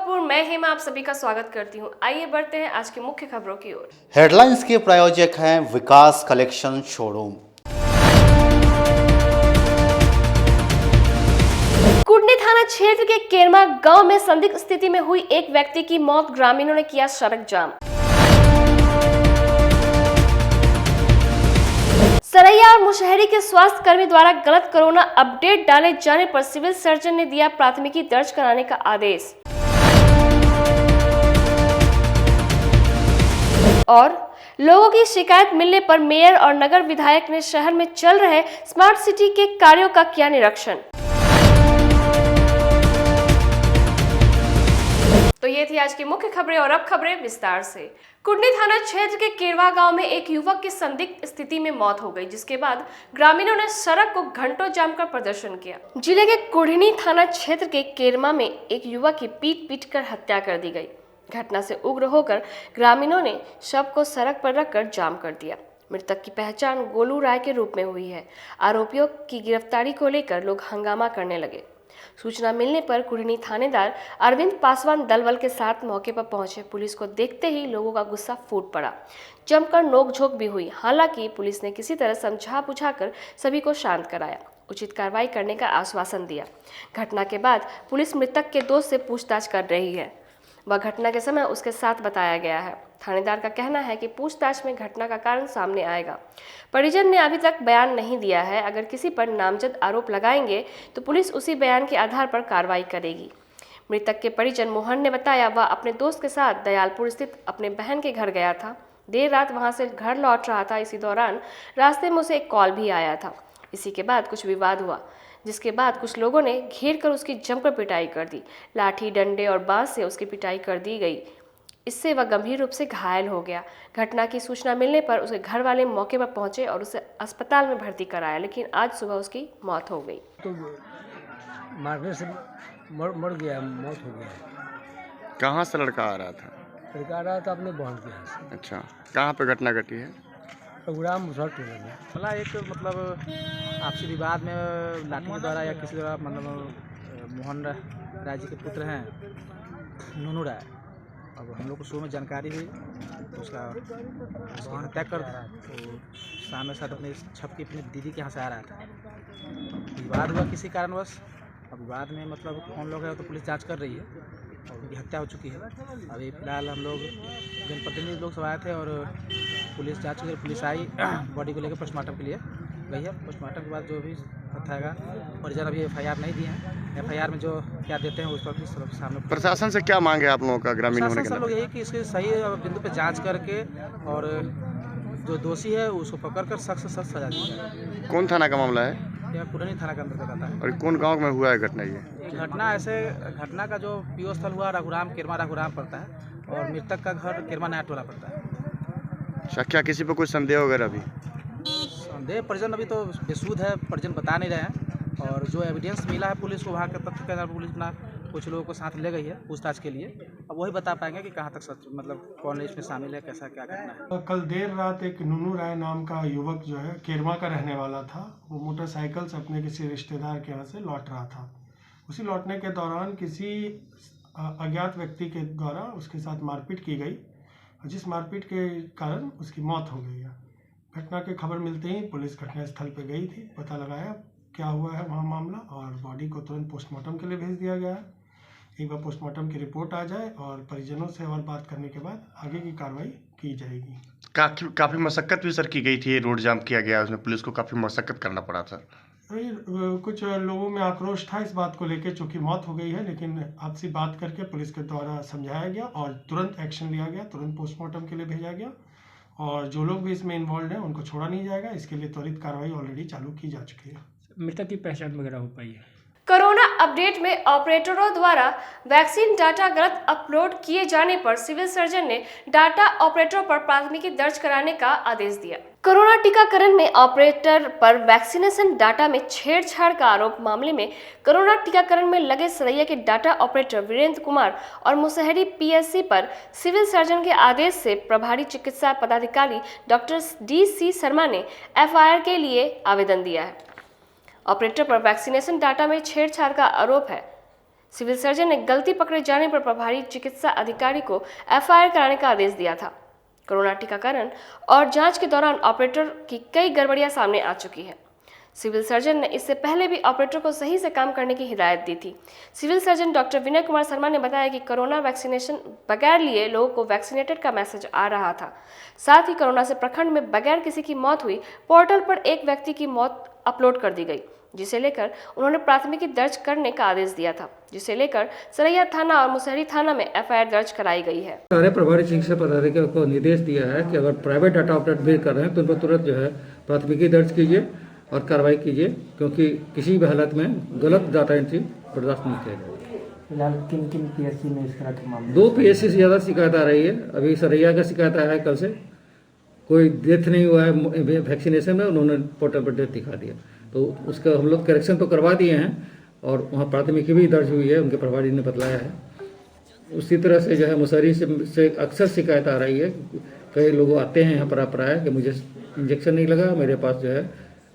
गोरखपुर, मैं हेमा आप सभी का स्वागत करती हूं। आइए बढ़ते हैं आज की मुख्य खबरों की ओर। हेडलाइंस के प्रायोजक हैं विकास कलेक्शन शोरूम। कुडनी थाना क्षेत्र के केरमा गांव में संदिग्ध स्थिति में हुई एक व्यक्ति की मौत, ग्रामीणों ने किया सड़क जाम। सरैया और मुशहरी के स्वास्थ्य कर्मी द्वारा गलत कोरोना अपडेट डाले जाने पर सिविल सर्जन ने दिया प्राथमिकी दर्ज कराने का आदेश। और लोगों की शिकायत मिलने पर मेयर और नगर विधायक ने शहर में चल रहे स्मार्ट सिटी के कार्यों का किया निरीक्षण। तो ये थी आज की मुख्य खबरें और अब खबरें विस्तार से। कुडनी थाना क्षेत्र के केरवा गांव में एक युवक की संदिग्ध स्थिति में मौत हो गई, जिसके बाद ग्रामीणों ने सड़क को घंटों जाम कर प्रदर्शन किया। जिले के कुडनी थाना क्षेत्र के केरमा में एक युवक की पीट कर हत्या कर दी गई। घटना से उग्र होकर ग्रामीणों ने शव को सड़क पर रखकर जाम कर दिया। मृतक की पहचान गोलू राय के रूप में हुई है। आरोपियों की गिरफ्तारी को लेकर लोग हंगामा करने लगे। सूचना मिलने पर कुडनी थानेदार अरविंद पासवान दलबल के साथ मौके पर पहुंचे। पुलिस को देखते ही लोगों का गुस्सा फूट पड़ा, जमकर नोकझोंक भी हुई। हालांकि पुलिस ने किसी तरह समझा बुझाकर सभी को शांत कराया, उचित कार्रवाई करने का आश्वासन दिया। घटना के बाद पुलिस मृतक के दोस्त से पूछताछ कर रही है। वह घटना के समय उसके साथ बताया गया है। थानेदार का कहना है कि पूछताछ में घटना का कारण सामने आएगा। परिजन ने अभी तक बयान नहीं दिया है। अगर किसी पर नामजद आरोप लगाएंगे तो पुलिस उसी बयान के आधार पर कार्रवाई करेगी। मृतक के परिजन मोहन ने बताया, वह अपने दोस्त के साथ दयालपुर स्थित अपने बहन के घर गया था। देर रात वहां से घर लौट रहा था। इसी दौरान रास्ते में उसे एक कॉल भी आया था। इसी के बाद कुछ विवाद हुआ, जिसके बाद कुछ लोगों ने घेर कर उसकी जमकर पिटाई कर दी। लाठी, डंडे और बांस से उसकी पिटाई कर दी गई। इससे वह गंभीर रूप से घायल हो गया। घटना की सूचना मिलने पर उसके घर वाले मौके पर पहुंचे और उसे अस्पताल में भर्ती कराया, लेकिन आज सुबह उसकी मौत हो गई। तो मारने से मर गया, मौत हो गया। कहाँ से लड़का आ रहा था? लड़का आ रहा था अपने बहन के यहाँ से। अच्छा, कहाँ पे घटना घटी है? प्रोग्राम मुसहर टोला में। भला एक आपसी विवाद में लाठी के द्वारा या किसी द्वारा मोहन राय जी के पुत्र हैं नूनू राय। अब हम लोग को शुरू में जानकारी हुई तो उसका हत्या कर तो सामने साथ अपने छप की अपनी दीदी के यहाँ से आ रहा था। विवाद हुआ किसी कारणवश। अब विवाद में कौन लोग है तो पुलिस जांच कर रही है और उनकी हत्या हो चुकी है। अभी फिलहाल हम लोग जनप्रतिनिधि लोग सब आए थे और पुलिस जांच कर पुलिस आई, बॉडी को लेकर पोस्टमार्टम के लिए गई है। पोस्टमार्टम के बाद जो भी बताएगा, परिजन अभी FIR नहीं दिए हैं। FIR में जो क्या देते हैं उस पर भी सामने। प्रशासन से क्या मांगे आप लोगों का ग्रामीण होने के नाते? लोग यही कि इसके सही बिंदु पे जांच करके और जो दोषी है उसको पकड़कर सख्त से सख्त सजा दी जाए। कौन थाना का मामला है? यह कुडनी थाना के अंतर्गत आता है। और कौन गांव में हुआ है घटना? ये घटना का जो PO स्थल हुआ केरमा रघुराम पड़ता है और मृतक का घर केरमा नया टोला पड़ता है। अच्छा, क्या किसी पे कोई संदेह वगैरह भी? संदेह परिजन अभी तो बेसूद है, परिजन बता नहीं रहे हैं। और जो एविडेंस मिला है पुलिस को, वहाँ के तथ्य के आधार पर पुलिस अपना कुछ लोगों को साथ ले गई है पूछताछ के लिए। अब वही बता पाएंगे कि कहाँ तक सच कौन इसमें शामिल है, कैसा क्या करना है। कल देर रात एक नूनू राय नाम का युवक जो है केरमा का रहने वाला था, वो मोटरसाइकिल से अपने किसी रिश्तेदार के यहाँ से लौट रहा था। उसी लौटने के दौरान किसी अज्ञात व्यक्ति के द्वारा उसके साथ मारपीट की गई, जिस मारपीट के कारण उसकी मौत हो गई है। घटना की खबर मिलते ही पुलिस घटनास्थल पर गई थी, पता लगाया क्या हुआ है वहाँ मामला, और बॉडी को तुरंत पोस्टमार्टम के लिए भेज दिया गया है। एक बार पोस्टमार्टम की रिपोर्ट आ जाए और परिजनों से और बात करने के बाद आगे की कार्रवाई की जाएगी। काफ़ी मशक्कत भी सर की गई थी, रोड जाम किया गया, उसमें पुलिस को काफ़ी मशक्कत करना पड़ा था। कुछ लोगों में आक्रोश था इस बात को लेकर, चूँकि मौत हो गई है, लेकिन आपसी बात करके पुलिस के द्वारा समझाया गया और तुरंत एक्शन लिया गया, तुरंत पोस्टमार्टम के लिए भेजा गया और जो लोग भी इसमें इन्वॉल्व हैं उनको छोड़ा नहीं जाएगा। इसके लिए त्वरित कार्रवाई ऑलरेडी चालू की जा चुकी है। मृतक की पहचान वगैरह हो पाई है? कोरोना अपडेट में ऑपरेटरों द्वारा वैक्सीन डाटा गलत अपलोड किए जाने पर सिविल सर्जन ने डाटा ऑपरेटरों पर प्राथमिकी दर्ज कराने का आदेश दिया। कोरोना टीकाकरण में ऑपरेटर पर वैक्सीनेशन डाटा में छेड़छाड़ का आरोप मामले में कोरोना टीकाकरण में लगे सरैया के डाटा ऑपरेटर वीरेंद्र कुमार और मुशहरी PSC पर सिविल सर्जन के आदेश से प्रभारी चिकित्सा पदाधिकारी डॉक्टर DC शर्मा ने FIR के लिए आवेदन दिया है। ऑपरेटर पर वैक्सीनेशन डाटा में छेड़छाड़ का आरोप है। सिविल सर्जन ने गलती पकड़े जाने पर प्रभारी चिकित्सा अधिकारी को एफआईआर कराने का आदेश दिया था। कोरोना टीकाकरण और जांच के दौरान ऑपरेटर की कई गड़बड़ियां सामने आ चुकी है। सिविल सर्जन ने इससे पहले भी ऑपरेटर को सही से काम करने की हिदायत दी थी। Civil surgeon doctor Vinay Kumar Sharma ने बताया कि कोरोना वैक्सीनेशन बगैर लिए लोगों को वैक्सीनेटेड का मैसेज आ रहा था। साथ ही कोरोना से प्रखंड में बगैर किसी की मौत हुई पोर्टल पर एक व्यक्ति की मौत अपलोड कर दी गई, जिसे लेकर उन्होंने प्राथमिकी दर्ज करने का आदेश दिया था, जिसे लेकर सरैया थाना और मुसहरी थाना में एफआईआर दर्ज कराई गई है। सारे प्रभारी चिकित्सा पदाधिकारी को निर्देश दिया है कि अगर प्राइवेट डाटा अपडेट भी कर रहे हैं तो उन पर तुरंत जो है प्राथमिकी दर्ज कीजिए और कार्रवाई कीजिए, क्योंकि किसी भी हालत में गलत डाटा एंट्री बर्दाश्त नहीं किया जाएगा। फिलहाल किन किन पीएससी में इस तरह के मामले 2 पीएससी से ज़्यादा शिकायत आ रही है। अभी सरैया का शिकायत आया है, कल से कोई डेथ नहीं हुआ है वैक्सीनेशन में, उन्होंने पोर्टल पर डेथ दिखा दिया, तो उसका हम लोग करेक्शन तो करवा दिए हैं और वहाँ प्राथमिकी भी दर्ज हुई है, उनके प्रभारी ने बतलाया है। उसी तरह से जो है मुसहरी से अक्सर शिकायत आ रही है, कई लोग आते हैं यहाँ पर अपराय कि मुझे इंजेक्शन नहीं लगा, मेरे पास जो है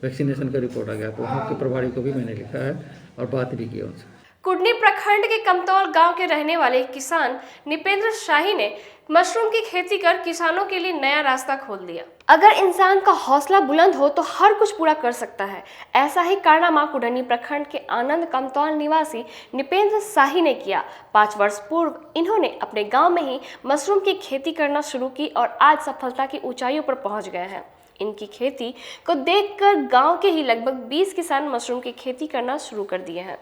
वैक्सीनेशन का रिपोर्ट आ गया, तो वहाँ के प्रभारी को भी मैंने लिखा है और बात भी की उनसे। कुडनी प्रखंड के कमतौल गांव के रहने वाले किसान निपेंद्र शाही ने मशरूम की खेती कर किसानों के लिए नया रास्ता खोल दिया। अगर इंसान का हौसला बुलंद हो तो हर कुछ पूरा कर सकता है। ऐसा ही कारनामा कुडनी प्रखंड के आनंद कमतौल निवासी निपेंद्र शाही ने किया। 5 वर्ष पूर्व इन्होंने अपने गांव में ही मशरूम की खेती करना शुरू की और आज सफलता की ऊंचाइयों पर पहुंच गए हैं। इनकी खेती को देखकर गांव के ही लगभग 20 किसान मशरूम की खेती करना शुरू कर दिए हैं।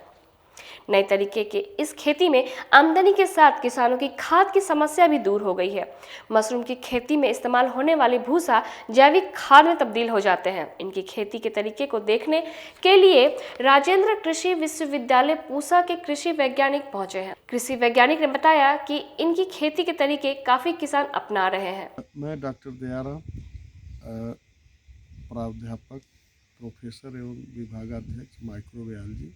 नए तरीके के इस खेती में आमदनी के साथ किसानों की खाद की समस्या भी दूर हो गई है। मशरूम की खेती में इस्तेमाल होने वाले भूसा जैविक खाद में तब्दील हो जाते हैं। इनकी खेती के तरीके को देखने के लिए राजेंद्र कृषि विश्वविद्यालय पूसा के कृषि वैज्ञानिक पहुंचे हैं। कृषि वैज्ञानिक ने बताया कि इनकी खेती के तरीके काफी किसान अपना रहे हैं। मैं डॉक्टर दयाराम, प्राध्यापक, प्रोफेसर एवं विभागाध्यक्ष माइक्रोबायोलॉजी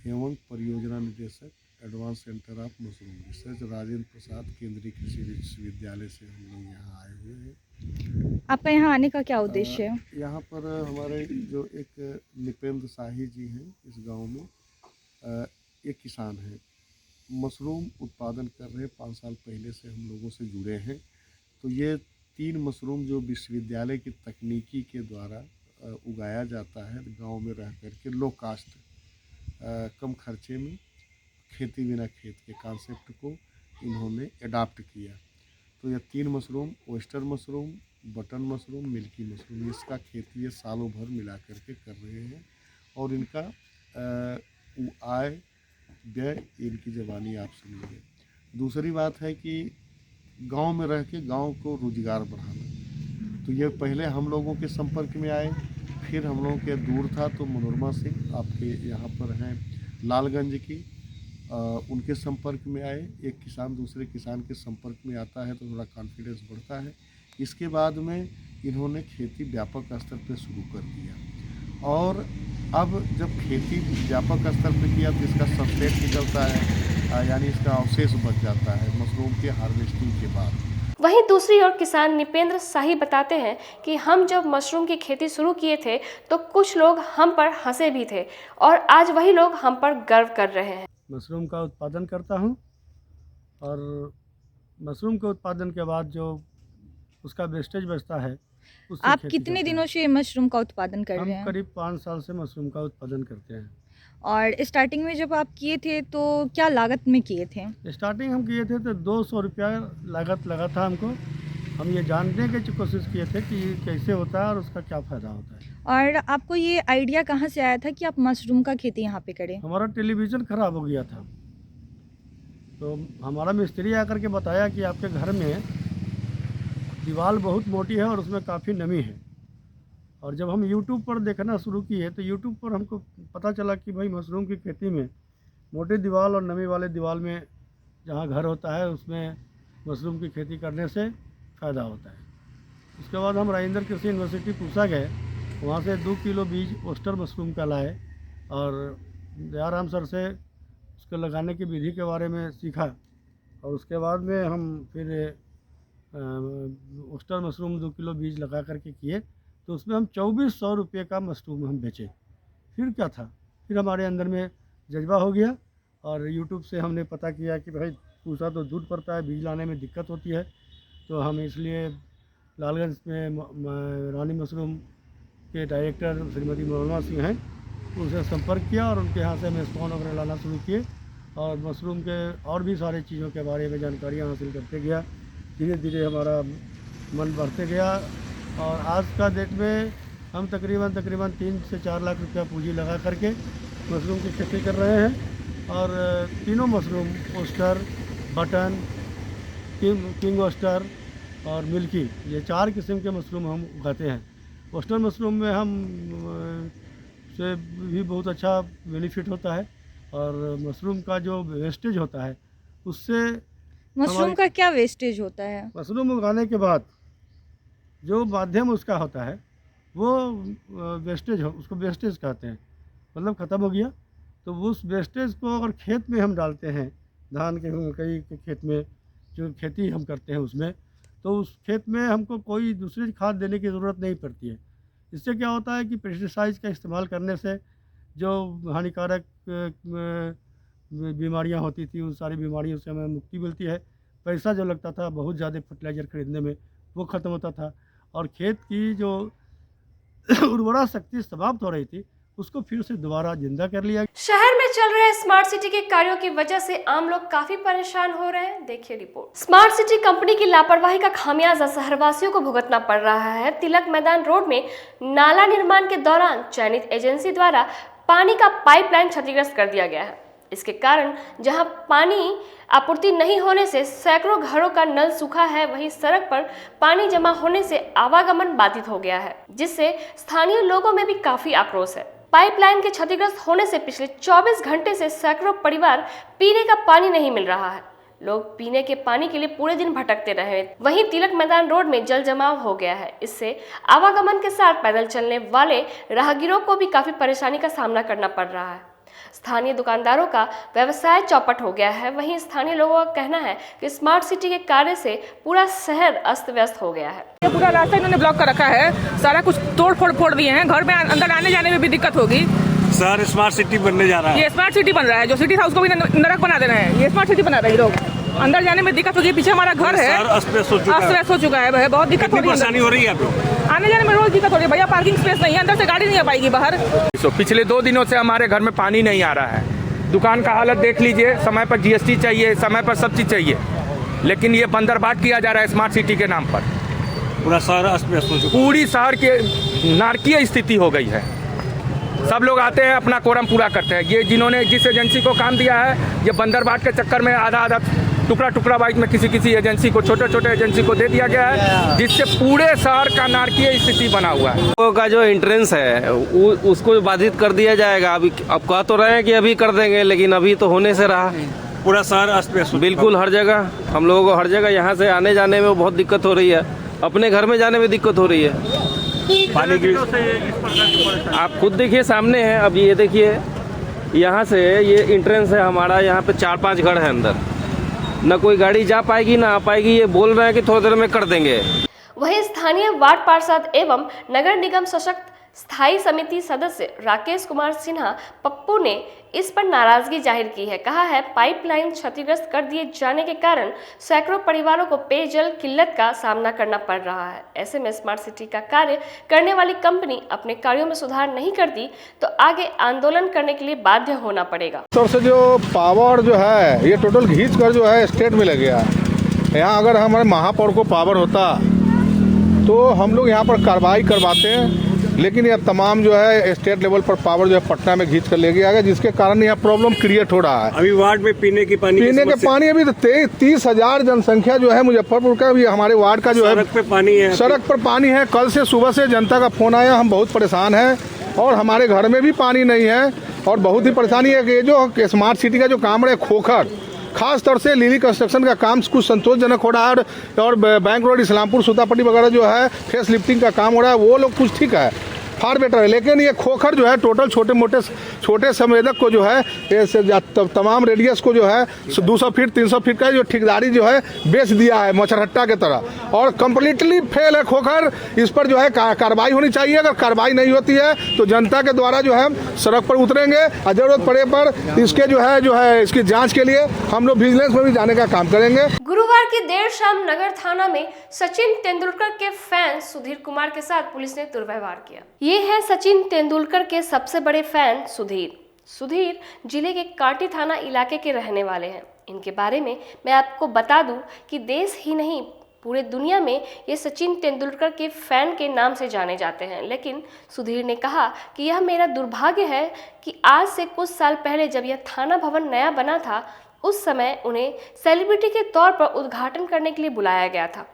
एवं परियोजना निदेशक advance centre of mushroom research Rajendra Prasad केंद्रीय कृषि विश्वविद्यालय से हम लोग यहाँ आए हुए हैं। आपका यहाँ आने का क्या उद्देश्य है? यहाँ पर हमारे जो एक निपेंद्र शाही जी हैं, इस गांव में एक किसान हैं, मशरूम उत्पादन कर रहे हैं। 5 साल पहले से हम लोगों से जुड़े हैं। तो ये 3 मशरूम जो विश्वविद्यालय की तकनीकी के द्वारा उगाया जाता है गांव में रह कर के, लो कास्ट कम खर्चे में खेती बिना खेत के कॉन्सेप्ट को इन्होंने अडाप्ट किया। तो ये 3 mushroom, oyster mushroom, button mushroom, milky mushroom, इसका खेती ये सालों भर मिला करके कर रहे हैं और इनका आय व्यय इनकी ज़बानी आप समझिए। दूसरी बात है कि गांव में रह के गांव को रोजगार बढ़ाना। तो ये पहले हम लोगों के संपर्क में आए, फिर हम लोगों के दूर था तो मनोरमा सिंह आपके यहाँ पर हैं लालगंज की, उनके संपर्क में आए। एक किसान दूसरे किसान के संपर्क में आता है तो थोड़ा कॉन्फिडेंस बढ़ता है। इसके बाद में इन्होंने खेती व्यापक स्तर पर शुरू कर दिया और अब जब खेती व्यापक स्तर पर किया तो इसका सब्सट्रेट निकलता है, यानी इसका अवशेष बच जाता है मशरूम के हार्वेस्टिंग के बाद। वहीं दूसरी ओर किसान निपेंद्र शाही बताते हैं कि हम जब मशरूम की खेती शुरू किए थे तो कुछ लोग हम पर हंसे भी थे और आज वही लोग हम पर गर्व कर रहे हैं। मशरूम का उत्पादन करता हूँ और मशरूम के उत्पादन के बाद जो उसका वेस्टेज बचता है उससे आप खेती कितने करते दिनों से मशरूम का उत्पादन कर हैं। रहे हम हैं? करीब 5 साल से मशरूम का उत्पादन करते हैं। और स्टार्टिंग में जब आप किए थे तो क्या लागत में किए थे? स्टार्टिंग हम किए थे तो 200 रुपया लागत लगा था हमको। हम ये जानने की कोशिश किए थे कि ये कैसे होता है और उसका क्या फ़ायदा होता है। और आपको ये आइडिया कहाँ से आया था कि आप मशरूम का खेती यहाँ पे करें? हमारा टेलीविज़न ख़राब हो गया था तो हमारा मिस्त्री आकर के बताया कि आपके घर में दीवार बहुत मोटी है और उसमें काफ़ी नमी है। और जब हम YouTube पर देखना शुरू किए तो YouTube पर हमको पता चला कि भाई मशरूम की खेती में मोटी दीवार और नमी वाले दीवार में जहाँ घर होता है उसमें मशरूम की खेती करने से फ़ायदा होता है। उसके बाद हम राजेंद्र कृषि यूनिवर्सिटी पूसा गए, वहाँ से 2 किलो बीज ओस्टर मशरूम का लाए और दयाराम सर से उसके लगाने की विधि के बारे में सीखा। और उसके बाद में हम फिर ओस्टर मशरूम 2 किलो बीज लगा करके किए तो उसमें हम 2400 रुपये का मशरूम हम बेचे। फिर क्या था, फिर हमारे अंदर में जज्बा हो गया और यूट्यूब से हमने पता किया कि भाई पूसा तो दूर पड़ता है, बीज लाने में दिक्कत होती है, तो हम इसलिए लालगंज में रानी मशरूम के डायरेक्टर श्रीमती मनोरमा सिंह हैं, उनसे संपर्क किया और उनके यहाँ से हम स्पॉन वगैरह लाना शुरू किए और मशरूम के और भी सारे चीज़ों के बारे में जानकारियाँ हासिल करते गया। धीरे धीरे हमारा मन बढ़ते गया और आज का डेट में हम तकरीबन 3 से 4 लाख रुपया पूंजी लगा करके मशरूम की खेती कर रहे हैं और तीनों mushroom oyster, button, king oyster और मिल्की, ये 4 किस्म के मशरूम हम उगाते हैं। ओस्टर मशरूम में हम से भी बहुत अच्छा बेनिफिट होता है और मशरूम का जो वेस्टेज होता है उससे मशरूम का क्या वेस्टेज होता है? मशरूम उगाने के बाद जो माध्यम उसका होता है वो वेस्टेज हो, उसको वेस्टेज कहते हैं, मतलब ख़त्म हो गया तो उस वेस्टेज को अगर खेत में हम डालते हैं, धान के मकई के खेत में जो खेती हम करते हैं उसमें, तो उस खेत में हमको कोई दूसरी खाद देने की ज़रूरत नहीं पड़ती है। इससे क्या होता है कि पेस्टिसाइड का इस्तेमाल करने से जो हानिकारक बीमारियां होती थी उन सारी बीमारियों से हमें मुक्ति मिलती है। पैसा जो लगता था बहुत ज़्यादा फर्टिलाइज़र खरीदने में वो ख़त्म होता था और खेत की जो उर्वरा शक्ति समाप्त हो रही थी उसको फिर से दोबारा जिंदा कर लिया। शहर में चल रहे स्मार्ट सिटी के कार्यों की वजह से आम लोग काफी परेशान हो रहे हैं। देखिए रिपोर्ट। स्मार्ट सिटी कंपनी की लापरवाही का खामियाजा शहरवासियों को भुगतना पड़ रहा है। तिलक मैदान रोड में नाला निर्माण के दौरान चयनित एजेंसी द्वारा पानी का पाइपलाइन क्षतिग्रस्त कर दिया गया है। इसके कारण जहां पानी आपूर्ति नहीं होने से सैकड़ों घरों का नल सूखा है, वहीं सड़क पर पानी जमा होने से आवागमन बाधित हो गया है, जिससे स्थानीय लोगों में भी काफी आक्रोश है। पाइपलाइन के क्षतिग्रस्त होने से पिछले 24 घंटे से सैकड़ों परिवार पीने का पानी नहीं मिल रहा है। लोग पीने के पानी के लिए पूरे दिन भटकते रहे। वहीं तिलक मैदान रोड में जल जमाव हो गया है। इससे आवागमन के साथ पैदल चलने वाले राहगीरों को भी काफी परेशानी का सामना करना पड़ रहा है। स्थानीय दुकानदारों का व्यवसाय चौपट हो गया है। वहीं स्थानीय लोगों का कहना है कि स्मार्ट सिटी के कार्य से पूरा शहर अस्त व्यस्त हो गया है। ये पूरा रास्ता इन्होंने ब्लॉक कर रखा है, सारा कुछ तोड़ फोड़ दिए हैं, घर में अंदर आने जाने में भी दिक्कत होगी। सर स्मार्ट सिटी बनने जा रहा है, ये स्मार्ट सिटी बन रहा है, जो सिटी था उसको भी नरक बना दे रहे हैं। ये स्मार्ट सिटी बना रहे हैं लोग, अंदर जाने में दिक्कत होगी। पीछे हमारा घर है, अस्त व्यस्त हो चुका है, बहुत दिक्कत हो रही है, परेशानी हो रही है आपको आने जाने में रोज दिक्कत हो रही है। भैया पार्किंग स्पेस नहीं है, अंदर से गाड़ी नहीं आ पाएगी बाहर। तो पिछले 2 दिनों से हमारे घर में पानी नहीं आ रहा है। दुकान का हालत देख लीजिए, समय पर जीएसटी चाहिए, समय पर सब चीज चाहिए, लेकिन ये बंदरबाट किया जा रहा है स्मार्ट सिटी के नाम पर। पूरा शहर अस्त व्यस्त हो चुका है, पूरी शहर की नारकीय स्थिति हो गई है। सब लोग आते हैं, अपना कोरम पूरा करते हैं। ये जिन्होंने जिस एजेंसी को काम दिया है, ये बंदरबाट के चक्कर में आधा टुकड़ा बाइक में किसी एजेंसी को, छोटे एजेंसी को दे दिया गया है, जिससे पूरे शहर का नारकीय स्थिति बना हुआ है। का जो एंट्रेंस है उसको बाधित कर दिया जाएगा। अभी अब कह तो रहे हैं कि अभी कर देंगे, लेकिन अभी तो होने से रहा। पूरा शहर अस्त व्यस्त बिल्कुल हर जगह, हम लोगों को हर जगह यहाँ से आने जाने में बहुत दिक्कत हो रही है, अपने घर में जाने में दिक्कत हो रही है। पानी की आप खुद देखिए, सामने है। अब ये देखिए, यहाँ से ये एंट्रेंस है हमारा, यहाँ पे 4-5 घर है अंदर, न कोई गाड़ी जा पाएगी ना आ पाएगी। ये बोल रहे हैं कि थोड़ी देर में कर देंगे। वहीं स्थानीय वार्ड पार्षद एवं नगर निगम सशक्त स्थायी समिति सदस्य राकेश कुमार सिन्हा पप्पू ने इस पर नाराजगी जाहिर की है। कहा है पाइपलाइन क्षतिग्रस्त कर दिए जाने के कारण सैकड़ों परिवारों को पेयजल किल्लत का सामना करना पड़ रहा है। ऐसे में स्मार्ट सिटी का कार्य करने वाली कंपनी अपने कार्यों में सुधार नहीं करती तो आगे आंदोलन करने के लिए बाध्य होना पड़ेगा। तो से जो पावर जो है ये टोटल घींच कर जो है स्टेट में लग गया है। यहाँ अगर हमारे महापौर को पावर होता तो हम लोग यहाँ पर कार्रवाई करवाते हैं, लेकिन यह तमाम जो है स्टेट लेवल पर पावर जो है पटना में घींच कर ले गया है, जिसके कारण यहाँ प्रॉब्लम क्रिएट हो रहा है। अभी वार्ड में पीने के पानी अभी तो 30,000 जनसंख्या जो है मुजफ्फरपुर का, भी हमारे वार्ड का जो है सड़क पर पानी है। कल से सुबह से जनता का फोन आया, हम बहुत परेशान हैं और हमारे घर में भी पानी नहीं है और बहुत ही परेशानी है कि जो स्मार्ट सिटी का जो काम रहे खोखर, खास तौर से लिली कंस्ट्रक्शन का काम कुछ संतोषजनक हो रहा है और बैंक रोड इस्लामपुर सुतापट्टी वगैरह जो है फेस लिफ्टिंग का काम हो रहा है, वो लोग कुछ ठीक है। फार बेटर है। लेकिन ये खोखर जो है टोटल छोटे संवेदक को जो है तमाम रेडियस को जो है 200 फीट 300 फीट का जो ठेकेदारी जो है बेच दिया है मच्छरहट्टा की तरह, और कम्प्लीटली फेल है खोखर। इस पर जो है कार्रवाई होनी चाहिए। अगर कार्रवाई नहीं होती है तो जनता के द्वारा जो है सड़क पर उतरेंगे और जरूरत पड़े पर इसके जो है इसकी जाँच के लिए हम लोग विजिलेंस में भी जाने का काम करेंगे। गुरुवार की देर शाम नगर थाना में सचिन तेंदुलकर के फैन सुधीर कुमार के साथ पुलिस ने दुर्व्यवहार किया। ये है सचिन तेंदुलकर के सबसे बड़े फैन सुधीर जिले के कांटी थाना इलाके के रहने वाले हैं। इनके बारे में मैं आपको बता दूं कि देश ही नहीं पूरे दुनिया में ये सचिन तेंदुलकर के फैन के नाम से जाने जाते हैं। लेकिन सुधीर ने कहा कि यह मेरा दुर्भाग्य है कि आज से कुछ साल पहले जब यह थाना भवन नया बना था उस समय उन्हें सेलिब्रिटी के तौर पर उद्घाटन करने के लिए बुलाया गया था।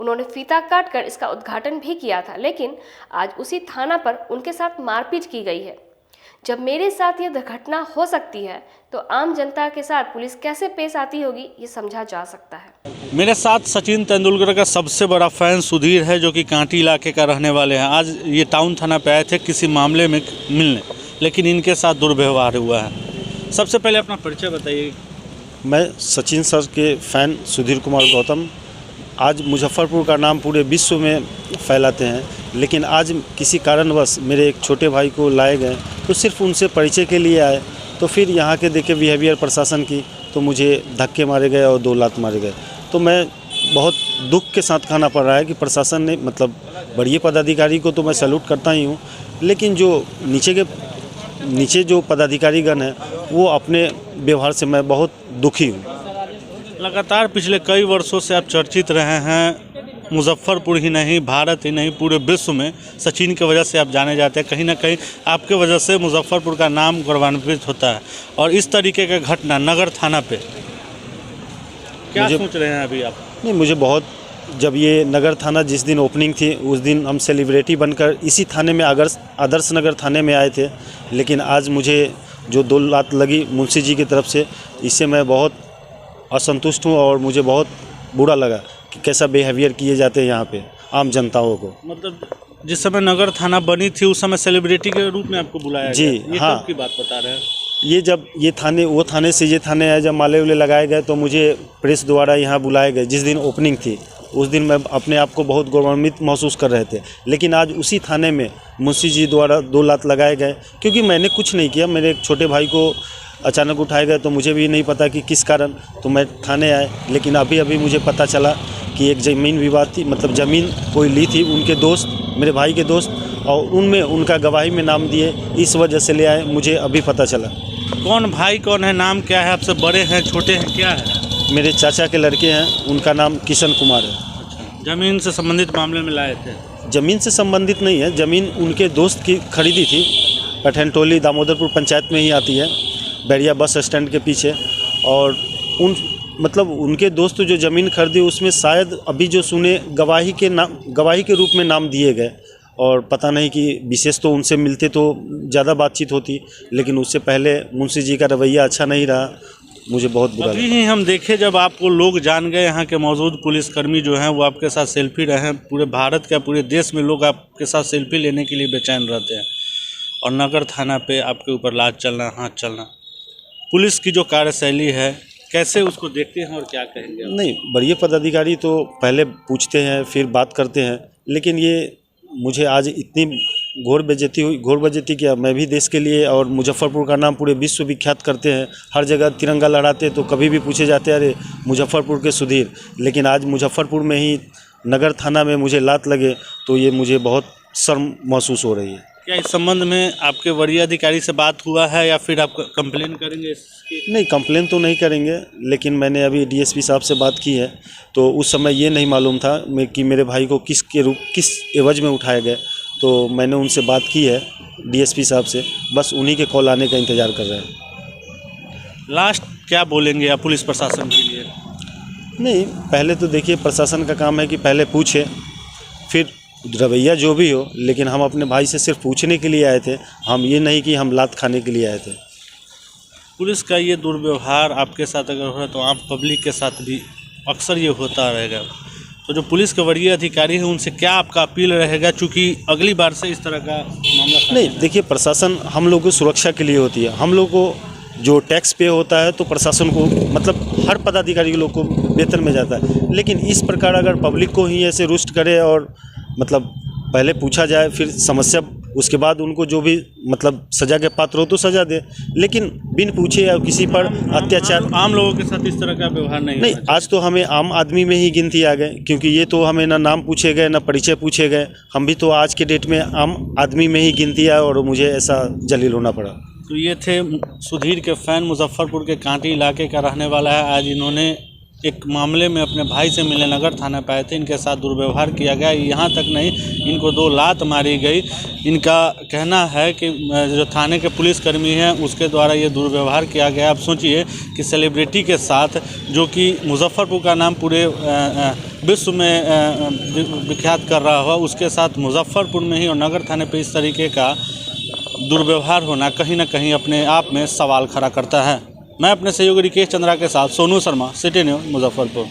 उन्होंने फीता काटकर इसका उद्घाटन भी किया था, लेकिन आज उसी थाना पर उनके साथ मारपीट की गई है। जब मेरे साथ यह घटना हो सकती है तो आम जनता के साथ पुलिस कैसे पेश आती होगी ये समझा जा सकता है। मेरे साथ सचिन तेंदुलकर का सबसे बड़ा फैन सुधीर है, जो कि कांटी इलाके का रहने वाले हैं। आज ये टाउन थाना पे आए थे किसी मामले में मिलने, लेकिन इनके साथ दुर्व्यवहार हुआ है। सबसे पहले अपना परिचय बताइए। मैं सचिन सर के फ़ैन सुधीर कुमार गौतम आज मुजफ्फरपुर का नाम पूरे विश्व में फैलाते हैं, लेकिन आज किसी कारणवश मेरे एक छोटे भाई को लाए गए तो सिर्फ उनसे परिचय के लिए आए, तो फिर यहाँ के देखे बिहेवियर प्रशासन की तो मुझे धक्के मारे गए और 2 लात मारे गए। तो मैं बहुत दुख के साथ कहना पड़ रहा है कि प्रशासन ने मतलब बड़े पदाधिकारी को तो मैं सैल्यूट करता ही हूँ, लेकिन जो नीचे जो पदाधिकारीगण हैं वो अपने व्यवहार से मैं बहुत दुखी हूँ। लगातार पिछले कई वर्षों से आप चर्चित रहे हैं, मुजफ्फरपुर ही नहीं भारत ही नहीं पूरे विश्व में सचिन की वजह से आप जाने जाते हैं। कहीं ना कहीं आपके वजह से मुजफ्फरपुर का नाम गौरवान्वित होता है, और इस तरीके का घटना नगर थाना पे क्या सोच रहे हैं अभी आप? नहीं, मुझे बहुत, जब ये नगर थाना जिस दिन ओपनिंग थी उस दिन हम सेलिब्रिटी बनकर इसी थाने में आदर्श नगर थाने में आए थे, लेकिन आज मुझे जो 2 लात लगी मुंशी जी की तरफ से, इससे मैं बहुत असंतुष्ट हूँ और मुझे बहुत बुरा लगा कि कैसा बिहेवियर किए जाते हैं यहाँ पे आम जनताओं को। मतलब जिस समय नगर थाना बनी थी उस समय सेलिब्रिटी के रूप में आपको बुलाया जी गया। ये हाँ, कब की बात बता रहे हैं? ये जब वो थाने से ये थाने आए, जब माले उले लगाए गए तो मुझे प्रेस द्वारा यहाँ बुलाए गए। जिस दिन ओपनिंग थी उस दिन मैं अपने आप को बहुत गौरवान्वित महसूस कर रहे थे, लेकिन आज उसी थाने में मुंशी जी द्वारा 2 लात लगाए गए, क्योंकि मैंने कुछ नहीं किया। मेरे एक छोटे भाई को अचानक उठाए गए तो मुझे भी नहीं पता कि किस कारण, तो मैं थाने आए, लेकिन अभी मुझे पता चला कि एक ज़मीन विवाद थी, मतलब ज़मीन कोई ली थी उनके दोस्त, मेरे भाई के दोस्त, और उनमें उनका गवाही में नाम दिए, इस वजह से ले आए। मुझे अभी पता चला। कौन भाई कौन है, नाम क्या है, आपसे बड़े हैं छोटे हैं, क्या है? मेरे चाचा के लड़के हैं, उनका नाम किशन कुमार है। ज़मीन से संबंधित मामले में लाए थे? ज़मीन से संबंधित नहीं है, ज़मीन उनके दोस्त की खरीदी थी। पठनटोली दामोदरपुर पंचायत में ही आती है, बैरिया बस स्टैंड के पीछे। और उनके दोस्त जो ज़मीन खरीदी उसमें शायद अभी जो सुने गवाही के रूप में नाम दिए गए, और पता नहीं कि विशेष तो उनसे मिलते तो ज़्यादा बातचीत होती, लेकिन उससे पहले मुंशी जी का रवैया अच्छा नहीं रहा, मुझे बहुत बुरा लगा। अभी ही हम देखे जब आपको लोग जान गए, यहाँ के मौजूद पुलिसकर्मी जो हैं वो आपके साथ सेल्फी रहे हैं। पूरे भारत का पूरे देश में लोग आपके साथ सेल्फी लेने के लिए बेचैन रहते हैं, और नगर थाना पे आपके ऊपर लात चलना, हाथ चलना, पुलिस की जो कार्यशैली है कैसे उसको देखते हैं और क्या कहेंगे? नहीं, बड़े पदाधिकारी तो पहले पूछते हैं फिर बात करते हैं, लेकिन ये मुझे आज इतनी घोर बेइज्जती किया। मैं भी देश के लिए और मुजफ्फरपुर का नाम पूरे विश्व विख्यात करते हैं, हर जगह तिरंगा लहराते, तो कभी भी पूछे जाते हैं अरे मुजफ्फरपुर के सुधीर, लेकिन आज मुजफ्फरपुर में ही नगर थाना में मुझे लात लगे तो ये मुझे बहुत शर्म महसूस हो रही है। क्या इस संबंध में आपके वरीय अधिकारी से बात हुआ है या फिर आप कंप्लेन करेंगे इसकी? नहीं, कंप्लेन तो नहीं करेंगे, लेकिन मैंने अभी डीएसपी साहब से बात की है, तो उस समय ये नहीं मालूम था कि मेरे भाई को किस एवज में उठाए गए, तो मैंने उनसे बात की है डीएसपी साहब से, बस उन्हीं के कॉल आने का इंतज़ार कर रहे हैं। लास्ट क्या बोलेंगे आप पुलिस प्रशासन के लिए? नहीं, पहले तो देखिए प्रशासन का काम है कि पहले पूछे, फिर रवैया जो भी हो, लेकिन हम अपने भाई से सिर्फ पूछने के लिए आए थे, हम ये नहीं कि हम लात खाने के लिए आए थे। पुलिस का ये दुर्व्यवहार आपके साथ अगर हो रहा है तो आम पब्लिक के साथ भी अक्सर ये होता रहेगा, तो तो जो पुलिस के वरीय अधिकारी हैं उनसे क्या आपका अपील रहेगा, चूँकि अगली बार से इस तरह का मामला नहीं, देखिए प्रशासन हम लोग को सुरक्षा के लिए होती है। हम लोग को जो टैक्स पे होता है तो प्रशासन को मतलब हर पदाधिकारी लोग को वेतन में जाता है, लेकिन इस प्रकार अगर पब्लिक को ही ऐसे रुष्ट करे और मतलब पहले पूछा जाए फिर समस्या, उसके बाद उनको जो भी मतलब सजा के पात्र हो तो सजा दे, लेकिन बिन पूछे या किसी पर अत्याचार आम लोगों के साथ इस तरह का व्यवहार नहीं। आज तो हमें आम आदमी में ही गिनती आ गए, क्योंकि ये तो हमें ना नाम पूछे गए ना परिचय पूछे गए, हम भी तो आज के डेट में आम आदमी में ही गिनती आए और मुझे ऐसा जलील होना पड़ा। तो ये थे सुधीर के फैन, मुजफ्फरपुर के कांटी इलाके का रहने वाला है। आज इन्होंने एक मामले में अपने भाई से मिलने नगर थाना पे आए थे, इनके साथ दुर्व्यवहार किया गया। यहाँ तक नहीं, इनको 2 लात मारी गई। इनका कहना है कि जो थाने के पुलिसकर्मी हैं उसके द्वारा ये दुर्व्यवहार किया गया। अब सोचिए कि सेलिब्रिटी के साथ, जो कि मुजफ्फरपुर का नाम पूरे विश्व में विख्यात कर रहा हुआ, उसके साथ मुजफ्फरपुर में ही और नगर थाने पे इस तरीके का दुर्व्यवहार होना कहीं ना कहीं अपने आप में सवाल खड़ा करता है। मैं अपने सहयोगी रिकेश चंद्रा के साथ सोनू शर्मा, सिटी न्यूज़, मुजफ्फरपुर।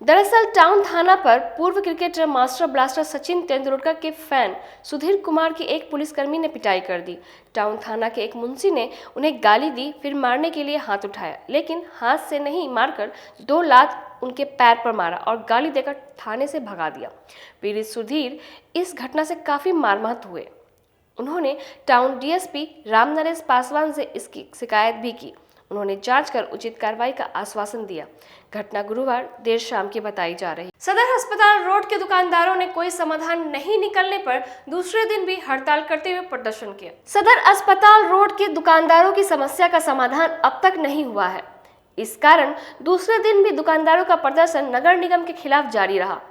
दरअसल टाउन थाना पर पूर्व cricketer master blaster Sachin Tendulkar के फैन सुधीर कुमार की एक पुलिसकर्मी ने पिटाई कर दी। टाउन थाना के एक मुंशी ने उन्हें गाली दी, फिर मारने के लिए हाथ उठाया, लेकिन हाथ से नहीं मारकर 2 लात उनके पैर पर मारा और गाली देकर थाने से भगा दिया। पीड़ित सुधीर इस घटना से काफ़ी मर्माहत हुए। उन्होंने टाउन डीएसपी रामनरेश पासवान से इसकी शिकायत भी की। उन्होंने जांच कर उचित कार्रवाई का आश्वासन दिया। घटना गुरुवार देर शाम की बताई जा रही। सदर अस्पताल रोड के दुकानदारों ने कोई समाधान नहीं निकलने पर दूसरे दिन भी हड़ताल करते हुए प्रदर्शन किया। सदर अस्पताल रोड के दुकानदारों की समस्या का समाधान अब तक नहीं हुआ है। इस कारण दूसरे दिन भी दुकानदारों का प्रदर्शन नगर निगम के खिलाफ जारी रहा।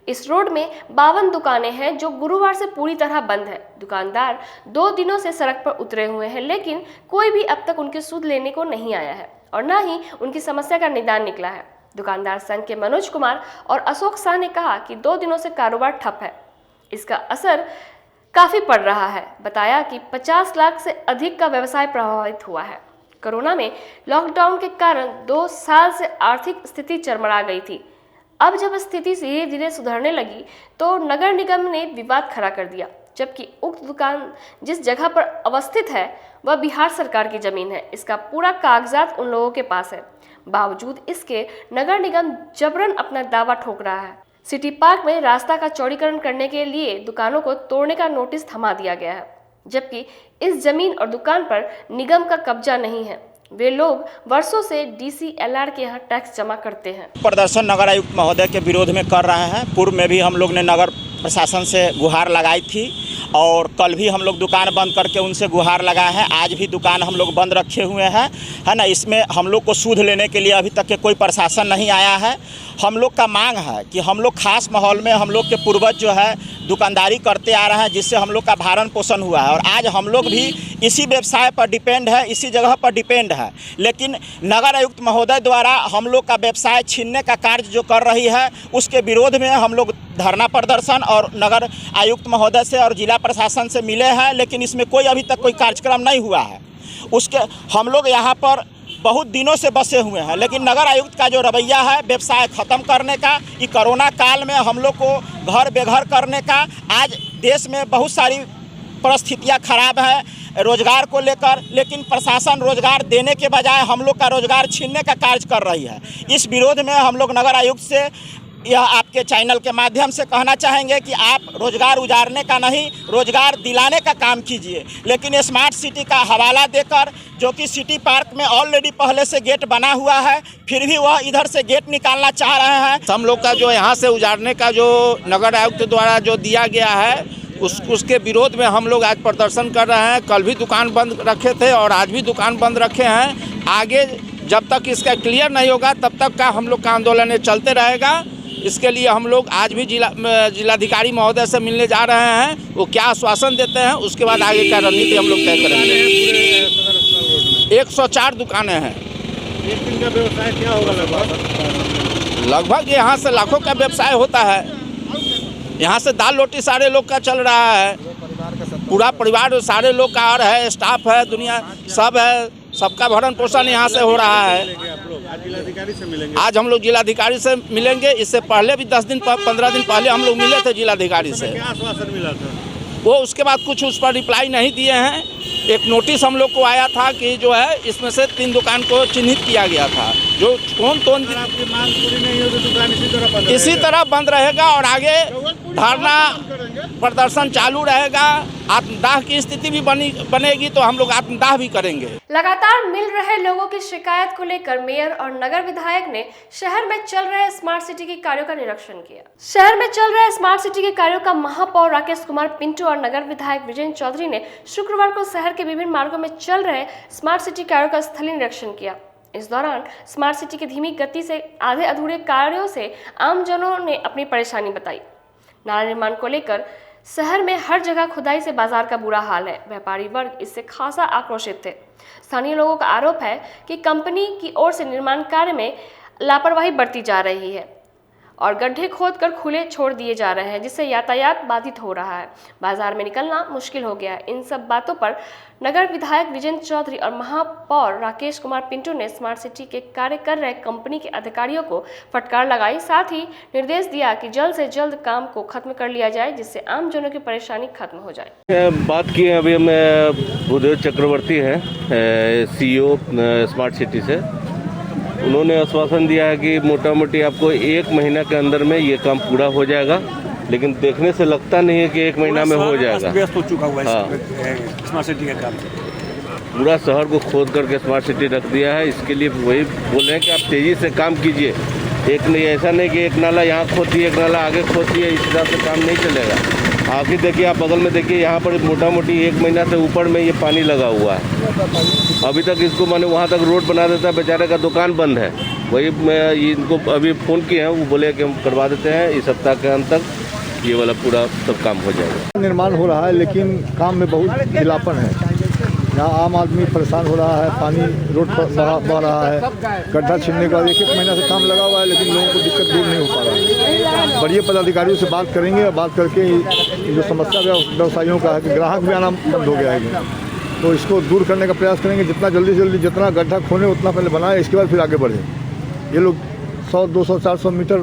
इस रोड में 52 दुकानें हैं जो गुरुवार से पूरी तरह बंद है। दुकानदार 2 दिनों से सड़क पर उतरे हुए हैं, लेकिन कोई भी अब तक उनकी सुध लेने को नहीं आया है और न ही उनकी समस्या का निदान निकला है। दुकानदार संघ के मनोज कुमार और अशोक शाह ने कहा कि 2 दिनों से कारोबार ठप है, इसका असर काफ़ी पड़ रहा है। बताया कि 50 लाख से अधिक का व्यवसाय प्रभावित हुआ है। कोरोना में लॉकडाउन के कारण 2 साल से आर्थिक स्थिति चरमरा गई थी। अब जब स्थिति धीरे धीरे सुधरने लगी तो नगर निगम ने विवाद खड़ा कर दिया, जबकि उक्त दुकान जिस जगह पर अवस्थित है वह बिहार सरकार की जमीन है। इसका पूरा कागजात उन लोगों के पास है। बावजूद इसके नगर निगम जबरन अपना दावा ठोक रहा है। सिटी पार्क में रास्ता का चौड़ीकरण करने के लिए दुकानों को तोड़ने का नोटिस थमा दिया गया है, जबकि इस जमीन और दुकान पर निगम का कब्जा नहीं है। वे लोग वर्षों से DCLR के यहाँ टैक्स जमा करते हैं। प्रदर्शन नगर आयुक्त महोदय के विरोध में कर रहे हैं। पूर्व में भी हम लोग ने नगर प्रशासन से गुहार लगाई थी और कल भी हम लोग दुकान बंद करके उनसे गुहार लगाए हैं। आज भी दुकान हम लोग बंद रखे हुए हैं, है ना। इसमें हम लोग को सूद लेने के लिए अभी तक के कोई प्रशासन नहीं आया है। हम लोग का मांग है कि हम लोग खास माहौल में हम लोग के पूर्वज जो है दुकानदारी करते आ रहे हैं, जिससे हम लोग का भरण पोषण हुआ है और आज हम लोग भी इसी व्यवसाय पर डिपेंड है, इसी जगह पर डिपेंड है। लेकिन नगर आयुक्त महोदय द्वारा हम लोग का व्यवसाय छीनने का कार्य जो कर रही है, उसके विरोध में हम लोग धरना प्रदर्शन और नगर आयुक्त महोदय से और जिला प्रशासन से मिले हैं, लेकिन इसमें कोई अभी तक कोई कार्यक्रम नहीं हुआ है। उसके हम लोग यहाँ पर बहुत दिनों से बसे हुए हैं, लेकिन नगर आयुक्त का जो रवैया है व्यवसाय ख़त्म करने का, ये कोरोना काल में हम लोग को घर बेघर करने का, आज देश में बहुत सारी परिस्थितियाँ खराब है रोजगार को लेकर, लेकिन प्रशासन रोजगार देने के बजाय हम लोग का रोजगार छीनने का कार्य कर रही है। इस विरोध में हम लोग नगर आयुक्त से यह आपके चैनल के माध्यम से कहना चाहेंगे कि आप रोजगार उजारने का नहीं, रोजगार दिलाने का काम कीजिए। लेकिन स्मार्ट सिटी का हवाला देकर, जो कि सिटी पार्क में ऑलरेडी पहले से गेट बना हुआ है, फिर भी वह इधर से गेट निकालना चाह रहे हैं। हम लोग का जो यहाँ से उजारने का जो नगर आयुक्त द्वारा जो दिया गया है, उसके विरोध में हम लोग आज प्रदर्शन कर रहे हैं। कल भी दुकान बंद रखे थे और आज भी दुकान बंद रखे हैं। आगे जब तक इसका क्लियर नहीं होगा तब तक का हम लोग का आंदोलन चलते रहेगा। इसके लिए हम लोग आज भी जिलाधिकारी महोदय से मिलने जा रहे हैं। वो क्या आश्वासन देते हैं उसके बाद आगे का रणनीति हम लोग तय करेंगे। 104 दुकानें हैं। एक दिन का व्यवसाय क्या होगा? लगभग यहाँ से लाखों का व्यवसाय होता है। यहाँ से दाल रोटी सारे लोग का चल रहा है, पूरा परिवार सारे लोग का और है, स्टाफ है, दुनिया सब है। सबका भरण पोषण यहाँ से हो रहा है। आज जिलाधिकारी से मिलेंगे। आज हम लोग जिलाधिकारी से मिलेंगे। इससे पहले भी 10 दिन 15 दिन पहले हम लोग मिले थे जिलाधिकारी से। क्या आश्वासन मिला था? वो उसके बाद कुछ उस पर रिप्लाई नहीं दिए हैं। एक नोटिस हम लोग को आया था कि जो है इसमें से 3 दुकान को चिन्हित किया गया था। जो कौन आपकी मांग पूरी नहीं हो तो दुकान इसी तरह बंद रहेगा और आगे धरना प्रदर्शन चालू रहेगा। आत्मदाह की स्थिति भी बनेगी तो हम लोग आत्मदाह भी करेंगे। लगातार मिल रहे लोगों की शिकायत को लेकर मेयर और नगर विधायक ने शहर में चल रहे स्मार्ट सिटी के कार्यों का निरीक्षण किया। शहर में चल रहे स्मार्ट सिटी के कार्यों का महापौर राकेश कुमार पिंटू और नगर विधायक विजय चौधरी ने शुक्रवार को शहर के विभिन्न मार्गों में चल रहे स्मार्ट सिटी कार्यों का स्थलीय निरीक्षण किया। इस दौरान स्मार्ट सिटी की धीमी गति से आधे अधूरे कार्यों से आमजनों ने अपनी परेशानी बताई। नाला निर्माण को लेकर शहर में हर जगह खुदाई से बाजार का बुरा हाल है। व्यापारी वर्ग इससे खासा आक्रोशित थे। स्थानीय लोगों का आरोप है कि कंपनी की ओर से निर्माण कार्य में लापरवाही बरती जा रही है और गड्ढे खोदकर खुले छोड़ दिए जा रहे हैं, जिससे यातायात बाधित हो रहा है। बाजार में निकलना मुश्किल हो गया है। इन सब बातों पर नगर विधायक विजय चौधरी और महापौर राकेश कुमार पिंटू ने स्मार्ट सिटी के कार्य कर रहे कंपनी के अधिकारियों को फटकार लगाई। साथ ही निर्देश दिया कि जल्द से जल्द काम को खत्म कर लिया जाए, जिससे आम जनों की परेशानी खत्म हो जाए। बात की अभी मैं भूदेव चक्रवर्ती हैं, CEO स्मार्ट सिटी से। उन्होंने आश्वासन दिया है कि मोटा मोटी आपको 1 महीना के अंदर में ये काम पूरा हो जाएगा, लेकिन देखने से लगता नहीं है कि 1 महीना में हो जाएगा। व्यस्त हो चुका हुआ है स्मार्ट सिटी का काम। पूरा शहर को खोद करके स्मार्ट सिटी रख दिया है। इसके लिए वही बोल रहे हैं कि आप तेज़ी से काम कीजिए। एक नहीं, ऐसा नहीं कि एक नाला यहाँ खोद दिए, एक नाला आगे खोद दिए, इस हिसाब से काम नहीं चलेगा। आखिर देखिए, आप बगल में देखिए, यहाँ पर मोटा मोटी 1 महीना से ऊपर में ये पानी लगा हुआ है। अभी तक इसको मैंने वहाँ तक रोड बना देता है, बेचारे का दुकान बंद है। वही मैं इनको अभी फ़ोन किए हैं, वो बोले कि हम करवा देते हैं, इस सप्ताह के अंत तक ये वाला पूरा सब काम हो जाएगा। निर्माण हो रहा है लेकिन काम में बहुत ढीलापन है। यहाँ आम आदमी परेशान हो रहा है, पानी रोड पर बह रहा है, गड्ढा छीनने का 1 महीना से काम लगा हुआ है, लेकिन लोगों को दिक्कत दूर नहीं हो पा रहा है। बड़े पदाधिकारियों से बात करेंगे और बात करके जो समस्या व्यवसायियों का है कि ग्राहक भी आना बंद हो गया है, तो इसको दूर करने का प्रयास करेंगे। जितना जल्दी से जल्दी जितना गड्ढा खोने उतना पहले बनाए, इसके बाद फिर आगे बढ़े। ये लोग 100, 200, 400 मीटर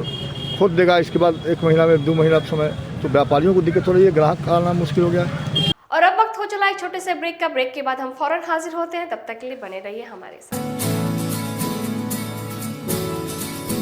खोद देगा, इसके बाद 1 महीना में 2 महीना समय, तो व्यापारियों को दिक्कत हो रही है, ग्राहक आना मुश्किल हो गया। और अब वक्त हो चला एक छोटे से ब्रेक का। ब्रेक के बाद हम फौरन हाजिर होते हैं, तब तक के लिए बने रहिए हमारे साथ।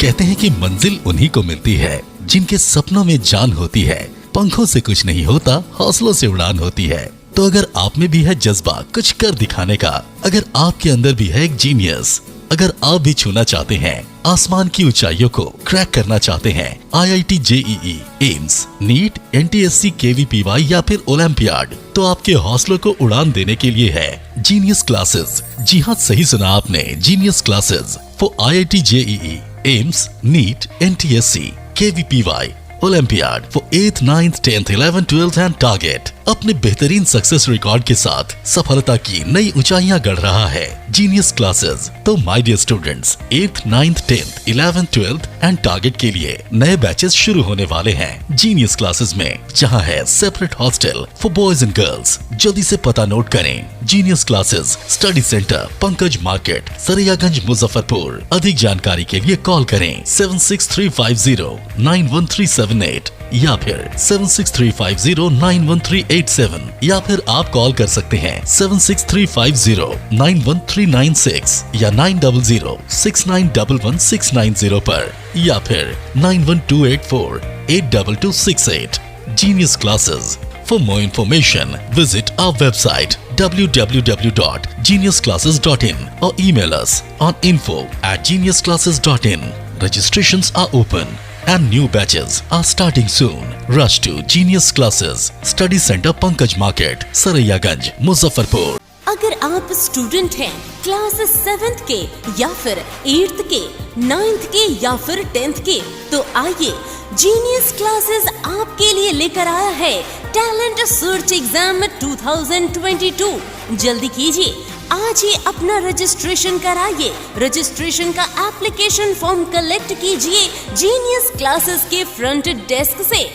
कहते हैं कि मंजिल उन्हीं को मिलती है जिनके सपनों में जान होती है। पंखों से कुछ नहीं होता, हौसलों से उड़ान होती है। तो अगर आप में भी है जज्बा कुछ कर दिखाने का, अगर आपके अंदर भी है एक जीनियस, अगर आप भी छूना चाहते हैं आसमान की ऊंचाइयों को, क्रैक करना चाहते हैं IIT JEE, AIIMS, NEET, NTSC, KVPY या फिर ओलंपियाड, तो आपके हौसलों को उड़ान देने के लिए है जीनियस क्लासेस। जी हाँ, सही सुना आपने, genius classes for IIT JEE, AIIMS, NEET, NTSC, KVPY, olympiad for 8th, 9th, 10th, 11th, 12th and target. अपने बेहतरीन सक्सेस रिकॉर्ड के साथ सफलता की नई ऊंचाइयां गढ़ रहा है जीनियस क्लासेस। तो my dear students, 8th, 9th, 10th, 11th, 12th and target के लिए नए बैचेस शुरू होने वाले हैं जीनियस क्लासेस में, जहां है separate hostel for boys and girls. जल्दी से पता नोट करें, genius classes, study centre, Pankaj market, Saraiyaganj, Muzaffarpur. अधिक जानकारी के लिए कॉल करें 7635091378 या फिर 7635091387 या फिर आप कॉल कर सकते हैं 7635091396 या 9006911690 पर या फिर 9128482268। Genius Classes. For more information, visit our website www.geniusclasses.in or email us on info@geniusclasses.in. Registrations are open and new batches are starting soon. Rush to Genius Classes, Study Center, Pankaj Market, Saraiyaganj, Muzaffarpur. अगर आप student हैं class 7th के या फिर 8th के, 9th के या फिर 10th के, तो आइए जीनियस क्लासेस आपके लिए लेकर आया है टैलेंट सर्च एग्जाम 2022। जल्दी कीजिए, आज ही अपना रजिस्ट्रेशन कराइए। रजिस्ट्रेशन का एप्लीकेशन फॉर्म कलेक्ट कीजिए जीनियस क्लासेस के फ्रंट डेस्क से।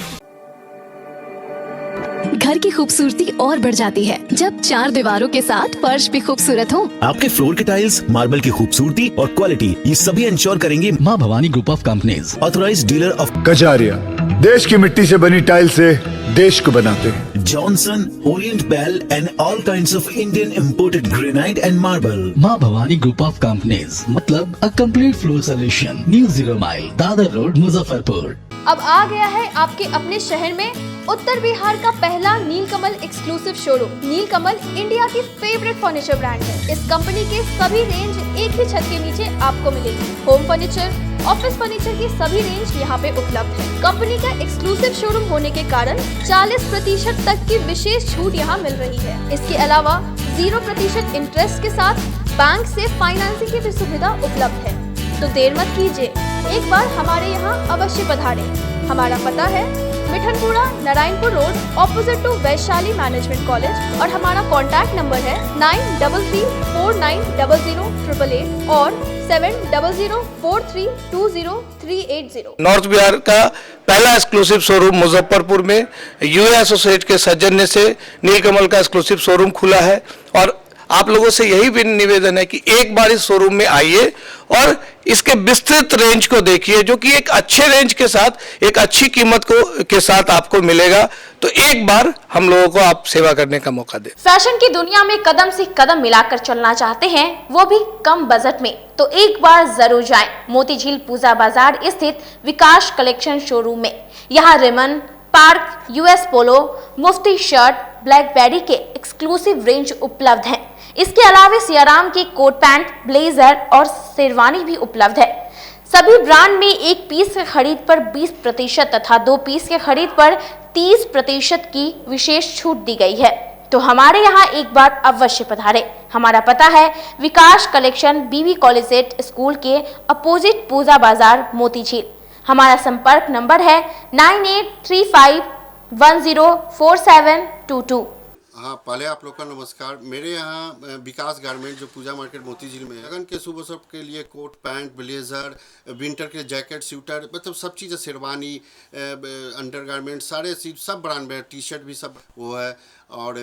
घर की खूबसूरती और बढ़ जाती है जब 4 दीवारों के साथ फर्श भी खूबसूरत हो। आपके फ्लोर के टाइल्स, मार्बल की खूबसूरती और क्वालिटी, ये सभी इंश्योर करेंगे माँ Bhavani group of companies, authorised dealer of Kajaria. देश की मिट्टी से बनी टाइल्स से देश को बनाते हैं। Johnson, orient bell and all kinds of Indian imported granite and marble. Maa Bhavani group of companies, मतलब a complete floor solution, new 0 mile, Dadar road, Muzaffarpur. अब आ गया है आपके अपने शहर में उत्तर बिहार का पहला नीलकमल एक्सक्लूसिव शोरूम। नीलकमल इंडिया की फेवरेट फर्नीचर ब्रांड है। इस कंपनी के सभी रेंज एक ही छत के नीचे आपको मिलेगी। होम फर्नीचर, ऑफिस फर्नीचर की सभी रेंज यहाँ पे उपलब्ध है। कंपनी का एक्सक्लूसिव शोरूम होने के कारण 40% तक की विशेष छूट यहाँ मिल रही है। इसके अलावा 0% इंटरेस्ट के साथ बैंक से फाइनेंसिंग की भी सुविधा उपलब्ध है। तो देर मत कीजिए, एक बार हमारे यहाँ अवश्य पधारें। हमारा पता है Mithanpura, Narayanpur road, opposite to Vaishali management college, और हमारा कॉन्टैक्ट नंबर है 9334900888 और 7004320380। नॉर्थ बिहार का पहला एक्सक्लूसिव शोरूम मुजफ्फरपुर में यूए एसोसिएट के सौजन्य से नीलकमल का एक्सक्लूसिव शोरूम खुला है। और आप लोगों से यही भी निवेदन है कि एक बार इस शोरूम में आइए और इसके विस्तृत रेंज को देखिए, जो कि एक अच्छे रेंज के साथ एक अच्छी कीमत के साथ आपको मिलेगा। तो एक बार हम लोगों को आप सेवा करने का मौका दें। फैशन की दुनिया में कदम से कदम मिलाकर चलना चाहते हैं, वो भी कम बजट में, तो एक बार जरूर जाएं मोतीझील पूजा बाजार स्थित विकास कलेक्शन शोरूम में। यहाँ रेमन, पार्क, यूएस पोलो, मुफ्ती शर्ट, ब्लैकबेरी के एक्सक्लूसिव रेंज उपलब्ध हैं। इसके अलावा सियाराम के कोट पैंट, ब्लेजर और शेरवानी भी उपलब्ध है। सभी ब्रांड में 1 पीस के खरीद पर 20% तथा 2 पीस के खरीद पर 30% की विशेष छूट दी गई है। तो हमारे यहाँ एक बार अवश्य पधारें। हमारा पता है विकास कलेक्शन, बीवी कॉलेज स्कूल के अपोजिट पूजा बाजार, मोतीझील। हमारा संपर्क नंबर है 9835104722। हाँ, पहले आप लोग का नमस्कार। मेरे यहाँ विकास गारमेंट जो पूजा मार्केट मोतीझील में है, लगन के शुभ अवसर के लिए कोट पैंट, ब्लेजर, विंटर के जैकेट, स्वेटर, मतलब सब चीज़, शेरवानी, अंडर गारमेंट, सारे सब ब्रांड में, टी शर्ट भी सब वो है। और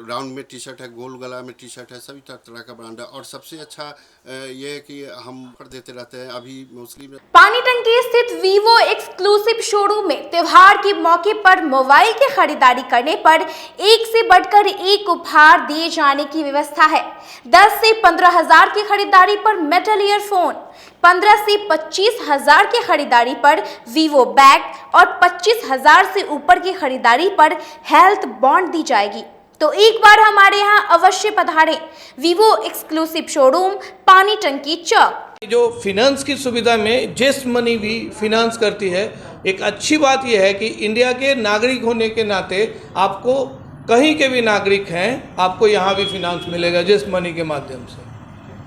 राउंड में टी शर्ट है, गोल गला में टी शर्ट है, सभी तरह का ब्रांड है। और सबसे अच्छा ये है कि हम ऑफर देते रहते हैं। अभी मोस्टली पानी टंकी स्थित वीवो एक्सक्लूसिव शोरूम में त्योहार के मौके पर मोबाइल की खरीदारी करने पर एक से बढ़कर एक उपहार दिए जाने की व्यवस्था है। 10 से 15 हजार की खरीदारी पर मेटल ईयरफोन, 15 से 25 हजार की खरीदारी पर वीवो बैग और 25 हजार से ऊपर की खरीदारी पर हेल्थ बॉन्ड दी जाएगी। तो एक बार हमारे यहाँ अवश्य पधारें। वीवो एक्सक्लूसिव शोरूम, पानी टंकी चौक। जो फिनांस की सुविधा में जेस्ट मनी भी फिनांस करती है। एक अच्छी बात यह है कि इंडिया के नागरिक होने के नाते आपको कहीं के भी नागरिक हैं, आपको यहाँ भी फिनांस मिलेगा जेस्ट मनी के माध्यम से।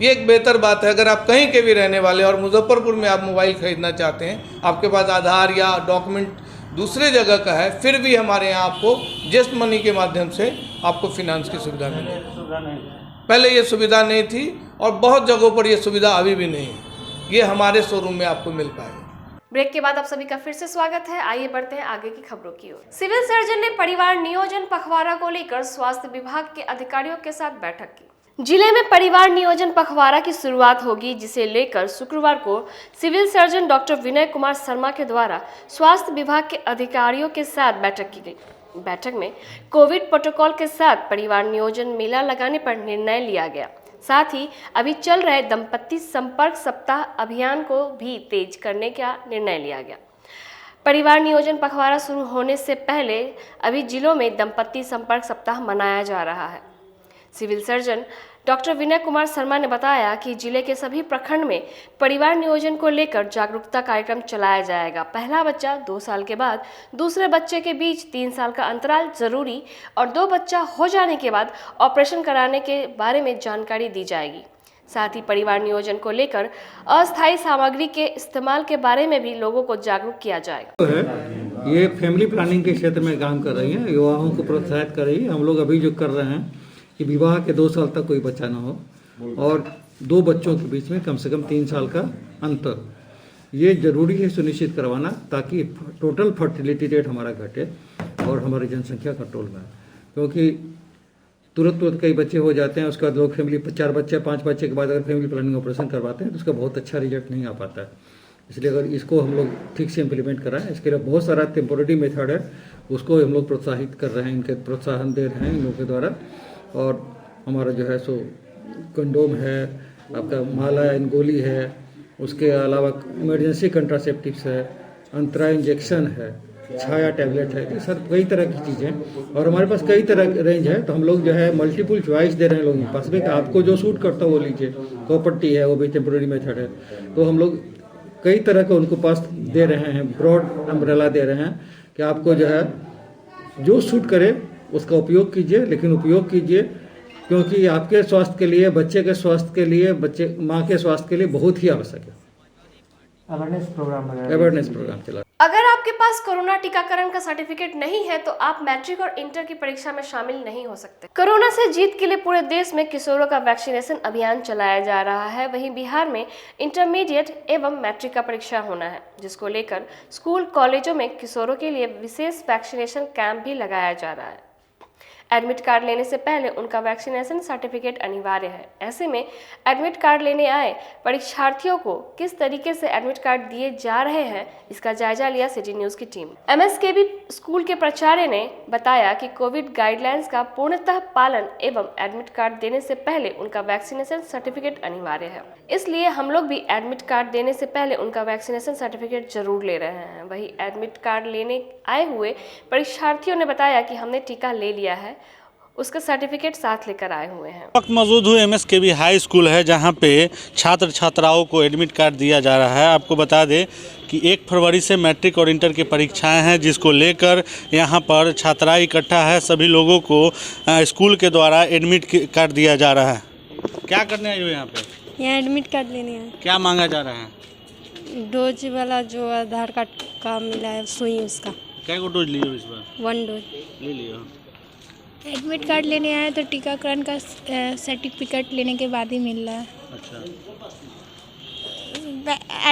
ये एक बेहतर बात है। अगर आप कहीं के भी रहने वाले और मुजफ्फरपुर में आप मोबाइल खरीदना चाहते हैं, आपके पास आधार या डॉक्यूमेंट दूसरे जगह का है, फिर भी हमारे यहाँ आपको जेस्ट मनी के माध्यम से आपको फिनांस की सुविधा मिलेगी। पहले ये सुविधा नहीं थी और बहुत जगहों पर ये सुविधा अभी भी नहीं है। ये हमारे शोरूम में आपको मिल पाएगा। ब्रेक के बाद आप सभी का फिर से स्वागत है। आइए बढ़ते हैं आगे की खबरों की ओर। सिविल सर्जन ने परिवार नियोजन पखवाड़ा को लेकर स्वास्थ्य विभाग के अधिकारियों के साथ बैठक की। जिले में परिवार नियोजन पखवाड़ा की शुरुआत होगी, जिसे लेकर शुक्रवार को civil surgeon doctor Vinay Kumar Sharma के द्वारा स्वास्थ्य विभाग के अधिकारियों के साथ बैठक की गई। बैठक में कोविड प्रोटोकॉल के साथ परिवार नियोजन मेला लगाने पर निर्णय लिया गया। साथ ही अभी चल रहे दंपत्ति संपर्क सप्ताह अभियान को भी तेज करने का निर्णय लिया गया। परिवार नियोजन पखवाड़ा शुरू होने से पहले अभी जिलों में दंपत्ति संपर्क सप्ताह मनाया जा रहा है। Civil surgeon doctor Vinay Kumar Sharma ने बताया कि जिले के सभी प्रखंड में परिवार नियोजन को लेकर जागरूकता कार्यक्रम चलाया जाएगा। पहला बच्चा 2 साल के बाद दूसरे बच्चे के बीच 3 साल का अंतराल जरूरी और 2 बच्चा हो जाने के बाद ऑपरेशन कराने के बारे में जानकारी दी जाएगी। साथ ही परिवार नियोजन को लेकर अस्थायी सामग्री के इस्तेमाल के बारे में भी लोगों को जागरूक किया जाएगा। ये फैमिली प्लानिंग के क्षेत्र में काम कर रही है, युवाओं को प्रोत्साहित कर रही है। हम लोग अभी जो कर रहे हैं कि विवाह के 2 साल तक कोई बच्चा ना हो और 2 बच्चों के बीच में कम से कम 3 साल का अंतर, ये जरूरी है सुनिश्चित करवाना, ताकि टोटल फर्टिलिटी रेट हमारा घटे और हमारी जनसंख्या कंट्रोल में। क्योंकि तुरंत कई बच्चे हो जाते हैं, उसके बाद लोग फैमिली 4 बच्चे 5 बच्चे के बाद अगर फैमिली प्लानिंग ऑपरेशन करवाते हैं तो उसका बहुत अच्छा रिजल्ट नहीं आ पाता है। इसलिए अगर इसको हम लोग ठीक से इम्प्लीमेंट कराएं, इसके लिए बहुत सारा टेम्पोरेरी मेथड है, उसको हम लोग प्रोत्साहित कर रहे हैं, इनके प्रोत्साहन दे रहे हैं इन लोगों के द्वारा। और हमारा जो है सो कंडोम है, आपका माला गोली है, उसके अलावा इमरजेंसी कंट्रासेप्टिव्स है, अंतरा इंजेक्शन है, छाया टैबलेट है, ये सब कई तरह की चीज़ें। और हमारे पास कई तरह रेंज है, तो हम लोग जो है मल्टीपल चॉइस दे रहे हैं लोगों के पास में, आपको जो सूट करता है वो लीजिए। कॉपर्टी है, वो भी टेम्पोरेरी मेथड है, तो हम लोग कई तरह के उनको पास दे रहे हैं, ब्रॉड अम्ब्रेला दे रहे हैं कि आपको जो है जो सूट करे उसका उपयोग कीजिए, लेकिन उपयोग कीजिए क्योंकि आपके स्वास्थ्य के लिए, बच्चे के स्वास्थ्य के लिए, माँ के स्वास्थ्य के लिए बहुत ही आवश्यक है। अवेयरनेस प्रोग्राम चला। अगर आपके पास कोरोना टीकाकरण का सर्टिफिकेट नहीं है तो आप मैट्रिक और इंटर की परीक्षा में शामिल नहीं हो सकते। कोरोना से जीत के लिए पूरे देश में किशोरों का वैक्सीनेशन अभियान चलाया जा रहा है। वहीं बिहार में इंटरमीडिएट एवं मैट्रिक का परीक्षा होना है, जिसको लेकर स्कूल कॉलेजों में किशोरों के लिए विशेष वैक्सीनेशन कैंप भी लगाया जा रहा है। एडमिट कार्ड लेने से पहले उनका वैक्सीनेशन सर्टिफिकेट अनिवार्य है। ऐसे में एडमिट कार्ड लेने आए परीक्षार्थियों को किस तरीके से एडमिट कार्ड दिए जा रहे हैं, इसका जायजा लिया सिटी न्यूज की टीम। एमएसकेबी स्कूल के प्राचार्य ने बताया कि कोविड गाइडलाइंस का पूर्णतः पालन एवं एडमिट कार्ड देने से पहले उनका वैक्सीनेशन सर्टिफिकेट अनिवार्य है, इसलिए हम लोग भी एडमिट कार्ड देने से पहले उनका वैक्सीनेशन सर्टिफिकेट जरूर ले रहे हैं। वही एडमिट कार्ड लेने आए हुए परीक्षार्थियों ने बताया कि हमने टीका ले लिया है, उसका सर्टिफिकेट साथ लेकर आए हुए हैं। वक्त मौजूद हुए एमएसकेबी हाई स्कूल है, जहां पे छात्र छात्राओं को एडमिट कार्ड दिया जा रहा है। आपको बता दें कि 1 फरवरी से मैट्रिक और इंटर की परीक्षाएं हैं, जिसको लेकर यहां पर छात्राएं इकट्ठा है। सभी लोगों को स्कूल के द्वारा एडमिट कार्ड दिया जा रहा है। क्या करने आए हो यहाँ पे? यहाँ एडमिट कार्ड लेने हैं। क्या मांगा जा रहा है? डोज वाला जो आधार कार्ड का मिला है सुई उसका। क्या को डोज लियो इस बार? 1 डोज ले लियो। एडमिट कार्ड लेने आए तो टीकाकरण का सर्टिफिकेट लेने के बाद ही मिल रहा है। अच्छा।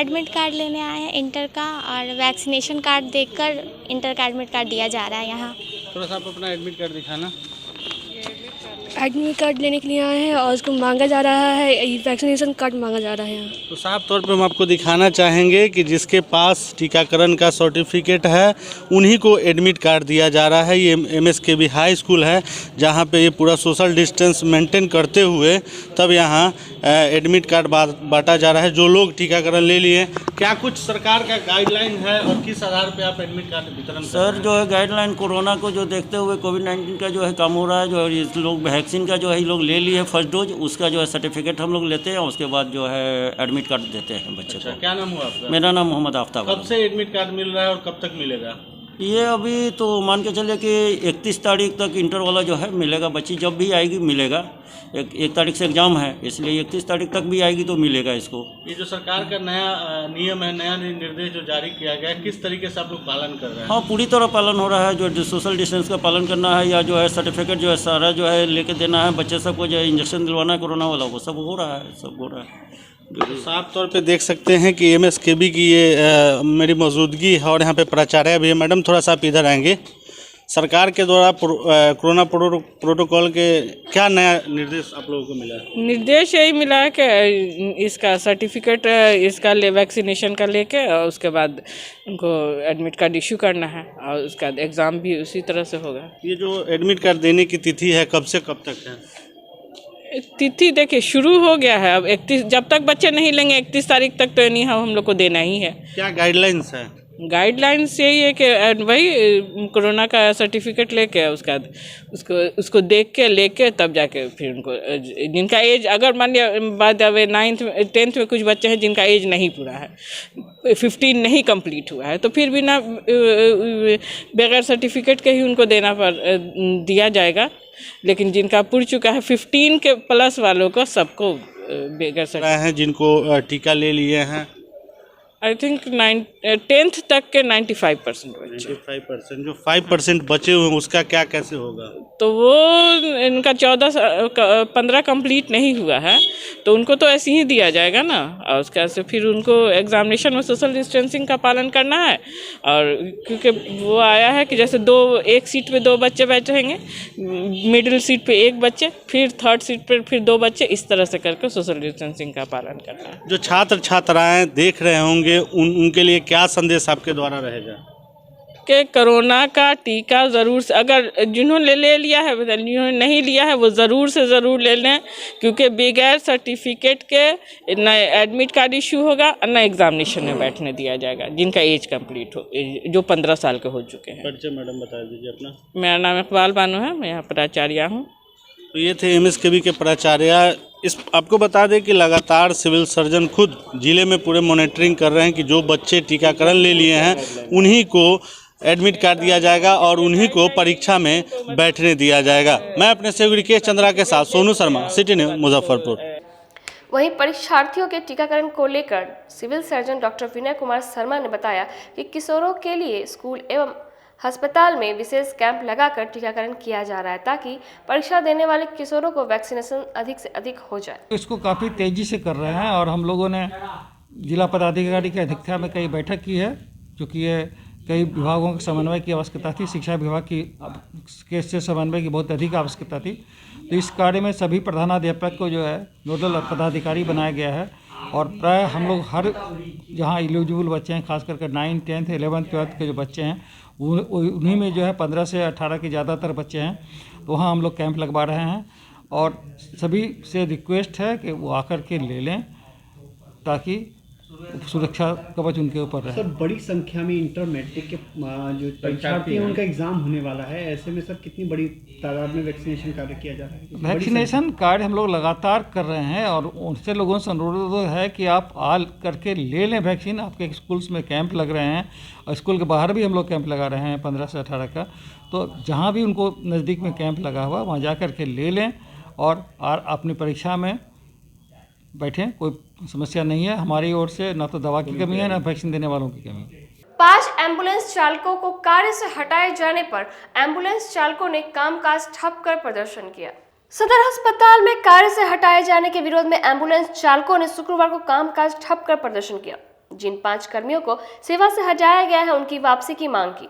एडमिट कार्ड लेने आए हैं इंटर का, और वैक्सीनेशन कार्ड देखकर इंटर का एडमिट कार्ड दिया जा रहा है यहाँ। थोड़ा सा आप अपना एडमिट कार्ड दिखाना। एडमिट कार्ड लेने के लिए आए हैं और उसको मांगा जा रहा है, वैक्सीनेशन कार्ड मांगा जा रहा है यहाँ। तो साफ तौर पे हम आपको दिखाना चाहेंगे कि जिसके पास टीकाकरण का सर्टिफिकेट है उन्हीं को एडमिट कार्ड दिया जा रहा है। ये एमएसकेबी हाई स्कूल है, जहाँ पे ये पूरा सोशल डिस्टेंस मेंटेन करते हुए तब यहाँ एडमिट कार्ड बांटा जा रहा है। जो लोग टीकाकरण ले लिए, क्या कुछ सरकार का गाइडलाइन है और किस आधार पे आप एडमिट कार्ड वितरण? सर जो है गाइडलाइन कोरोना को जो देखते हुए कोविड-19 का जो है कम हो रहा है, जो इस लोग वैक्सीन का जो है ये लोग ले लिए फर्स्ट डोज, उसका जो है सर्टिफिकेट हम लोग लेते हैं, उसके बाद जो है एडमिट कार्ड देते हैं बच्चे को। क्या नाम हुआ आपका? मेरा नाम मोहम्मद आफ्ताब। कब से एडमिट कार्ड मिल रहा है और कब तक मिलेगा? ये अभी तो मान के चले कि 31 तारीख तक इंटर वाला जो है मिलेगा, बच्ची जब भी आएगी मिलेगा। 1 तारीख से एग्जाम है, इसलिए 31 तारीख तक भी आएगी तो मिलेगा इसको। ये जो सरकार का नया नियम है, नया निर्देश जो जारी किया गया है, किस तरीके से आप लोग पालन कर रहे हैं? हाँ, पूरी तरह पालन हो रहा है। जो सोशल डिस्टेंस का पालन करना है, या जो है सर्टिफिकेट जो है सारा जो है लेके देना है, बच्चे सबको जो है इंजेक्शन दिलवाना है कोरोना वाला, वो सब हो रहा है, सब हो रहा है। साफ तौर पे देख सकते हैं कि एमएसकेबी की ये मेरी मौजूदगी है और यहाँ पे प्राचार्य भी है। मैडम थोड़ा सा आप इधर आएंगे। सरकार के द्वारा कोरोना प्रोटोकॉल के क्या नया निर्देश आप लोगों को मिला है? निर्देश यही मिला है कि इसका सर्टिफिकेट इसका वैक्सीनेशन का लेके, और उसके बाद उनको एडमिट कार्ड इशू करना है, और उसका एग्ज़ाम भी उसी तरह से होगा। ये जो एडमिट कार्ड देने की तिथि है, कब से कब तक है? तिथि देखिए शुरू हो गया है, अब 31, जब तक बच्चे नहीं लेंगे 31 तारीख तक तो नहीं हम लोग को देना ही है। क्या गाइडलाइंस है? गाइडलाइंस यही है कि वही कोरोना का सर्टिफिकेट लेके उसका उसको देख के लेके तब जाके फिर उनको, जिनका एज अगर मान लिया बाद 9th 10th में कुछ बच्चे हैं जिनका एज नहीं पूरा है, 15 नहीं कंप्लीट हुआ है, तो फिर भी ना बगैर सर्टिफिकेट के ही उनको दिया जाएगा। लेकिन जिनका पूर चुका है 15 के प्लस वालों को सबको बगैर है, जिनको टीका ले लिए हैं। आई थिंक 10th तक के 95% बच्चे। 95%, जो 5% बचे हुए हैं उसका क्या कैसे होगा? तो वो इनका 15 कंप्लीट नहीं हुआ है, तो उनको तो ऐसे ही दिया जाएगा ना, और उसके से फिर उनको एग्जामिनेशन में सोशल डिस्टेंसिंग का पालन करना है। और क्योंकि वो आया है कि जैसे एक सीट पे 2 बच्चे बैठेंगे, मिडिल सीट पे 1 बच्चे, फिर थर्ड सीट पे फिर 2 बच्चे, इस तरह से करके सोशल डिस्टेंसिंग का पालन करना है। जो छात्र छात्राएं देख रहे होंगे उनके लिए क्या संदेश आपके द्वारा रहेगा? कि कोरोना का टीका ज़रूर से, अगर जिन्होंने ले लिया है, जिन्होंने नहीं लिया है वो ज़रूर से ज़रूर ले लें, क्योंकि बगैर सर्टिफिकेट के न एडमिट कार्ड इशू होगा और न एग्जामिनेशन में बैठने दिया जाएगा जिनका एज कंप्लीट हो, जो 15 साल के हो चुके हैं। परिचय मैडम बता दीजिए अपना। मेरा नाम इकबाल बानो है, मैं यहाँ प्राचार्य हूँ। तो ये थे MSKV के प्राचार्य। आपको बता दें कि लगातार सिविल सर्जन खुद जिले में पूरे मॉनिटरिंग कर रहे हैं कि जो बच्चे टीकाकरण ले लिए हैं उन्हीं को एडमिट कार्ड दिया जाएगा और उन्हीं को परीक्षा में बैठने दिया जाएगा। मैं अपने सहयोगी के चंद्रा के साथ सोनू शर्मा, सिटी न्यूज़, मुजफ्फरपुर। वहीं परीक्षार्थियों के टीकाकरण को लेकर civil surgeon doctor Vinay Kumar Sharma ने बताया कि किशोरों के लिए स्कूल एवं अस्पताल में विशेष कैंप लगाकर टीकाकरण किया जा रहा है ताकि परीक्षा देने वाले किशोरों को वैक्सीनेशन अधिक से अधिक हो जाए। इसको काफ़ी तेज़ी से कर रहे हैं और हम लोगों ने जिला पदाधिकारी की अध्यक्षता में कई बैठक की है, क्योंकि ये कई विभागों के समन्वय की आवश्यकता थी। शिक्षा विभाग की से समन्वय की बहुत अधिक आवश्यकता थी। तो इस कार्य में सभी प्रधानाध्यापक को जो है नोडल पदाधिकारी बनाया गया है और प्राय हम लोग हर जहाँ एलिजिबल बच्चे हैं, खास करके 9, 10, 11, 12 के जो बच्चे हैं उन्हीं में जो है 15 से 18 के ज़्यादातर बच्चे हैं, तो वहाँ हम लोग कैंप लगवा रहे हैं और सभी से रिक्वेस्ट है कि वो आकर के ले लें ताकि सुरक्षा कवच उनके ऊपर रहे। सर, बड़ी संख्या में इंटर मैट्रिक के जो परीक्षार्थी हैं उनका एग्जाम होने वाला है, ऐसे में सर कितनी बड़ी तादाद में वैक्सीनेशन कार्य किया जा रहा है? वैक्सीनेशन कार्य हम लोग लगातार कर रहे हैं और उनसे लोगों से अनुरोध है कि आप आ करके ले लें वैक्सीन। आपके स्कूल्स में कैंप लग रहे हैं और स्कूल के बाहर भी हम लोग कैंप लगा रहे हैं 15 से 18 का, तो जहाँ भी उनको नज़दीक में कैंप लगा हुआ वहाँ जा कर के ले लें और अपनी परीक्षा में बैठें। कोई समस्या नहीं है हमारी ओर से, ना तो दवा की कमी है ना वैक्सीन देने वालों की कमी है। 5 एम्बुलेंस चालकों को कार्य से हटाए जाने पर एम्बुलेंस चालकों ने कामकाज ठप कर प्रदर्शन किया। सदर अस्पताल में कार्य से हटाए जाने के विरोध में एम्बुलेंस चालकों ने शुक्रवार को कामकाज ठप कर प्रदर्शन किया। जिन 5 कर्मियों को सेवा से हटाया गया है उनकी वापसी की मांग की।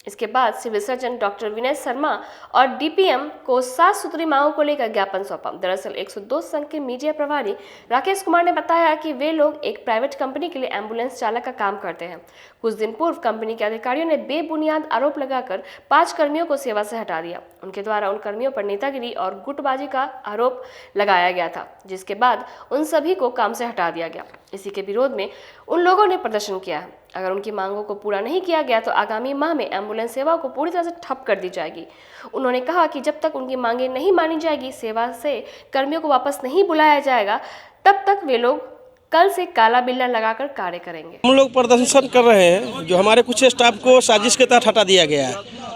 इसके बाद civil surgeon doctor Vinay Sharma और DPM को 7 सूत्री मांगों को लेकर ज्ञापन सौंपा। दरअसल 102 संघ के मीडिया प्रभारी राकेश कुमार ने बताया कि वे लोग एक प्राइवेट कंपनी के लिए एम्बुलेंस चालक का काम करते हैं। कुछ दिन पूर्व कंपनी के अधिकारियों ने बेबुनियाद आरोप लगाकर 5 कर्मियों को सेवा से हटा दिया। उनके द्वारा उन कर्मियों पर नेतागिरी और गुटबाजी का आरोप लगाया गया था, जिसके बाद उन सभी को काम से हटा दिया गया। इसी के विरोध में उन लोगों ने प्रदर्शन किया है। अगर उनकी मांगों को पूरा नहीं किया गया तो आगामी माह में एम्बुलेंस सेवा को पूरी तरह से ठप कर दी जाएगी। उन्होंने कहा कि जब तक उनकी मांगें नहीं मानी जाएगी, सेवा से कर्मियों को वापस नहीं बुलाया जाएगा, तब तक वे लोग कल से काला बिल्ला लगाकर कार्य करेंगे। हम लोग प्रदर्शन कर रहे हैं, जो हमारे कुछ स्टाफ को साजिश के तहत हटा दिया गया है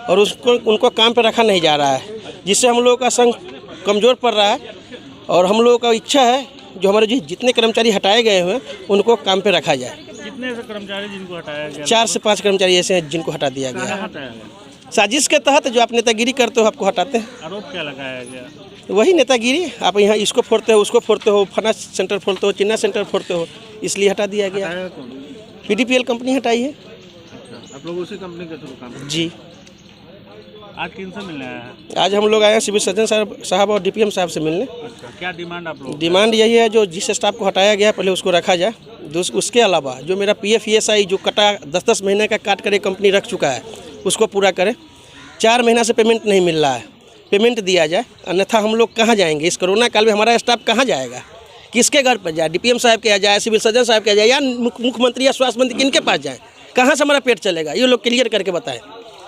और उनको काम पर रखा नहीं जा रहा है, जिससे हम लोगों का संघ कमज़ोर पड़ रहा है। और हम लोगों का इच्छा है जो हमारे जितने कर्मचारी हटाए गए हैं उनको काम पे रखा जाए। कितने ऐसे कर्मचारी जिनको हटाया गया? 4 से 5 कर्मचारी ऐसे हैं जिनको हटा दिया गया। साजिश के तहत जो आप नेतागिरी करते हो आपको हटाते हैं। आरोप क्या लगाया गया? वही नेतागिरी, आप यहाँ इसको फोड़ते हो, उसको फोड़ते हो, फना सेंटर फोड़ते हो, चिन्ना सेंटर फोड़ते हो, इसलिए हटा दिया गया। PDPL कंपनी हटाई है। आप लोग उसी कंपनी के थ्रू काम? जी। आज किन से मिलने आए हैं? आज हम लोग आए हैं सिविल सर्जन साहब और DPM साहब से मिलने। अच्छा, क्या डिमांड आप लोग? डिमांड यही है जो जिस स्टाफ को हटाया गया पहले उसको रखा जाए। उसके अलावा जो मेरा PF ESI जो कटा 10-10 महीने का काट कर एक कंपनी रख चुका है उसको पूरा करें। 4 महीना से पेमेंट नहीं मिल रहा है, पेमेंट दिया जाए, अन्यथा हम लोग कहाँ जाएंगे? इस कोरोना काल में हमारा स्टाफ कहाँ जाएगा? किसके घर पर जाए? DPM साहब के यहाँ जाए, सिविल सर्जन साहब के यहाँ जाए, या मुख्यमंत्री या स्वास्थ्य मंत्री किन के पास जाए? कहाँ से हमारा पेट चलेगा? ये लोग क्लियर करके बताएं।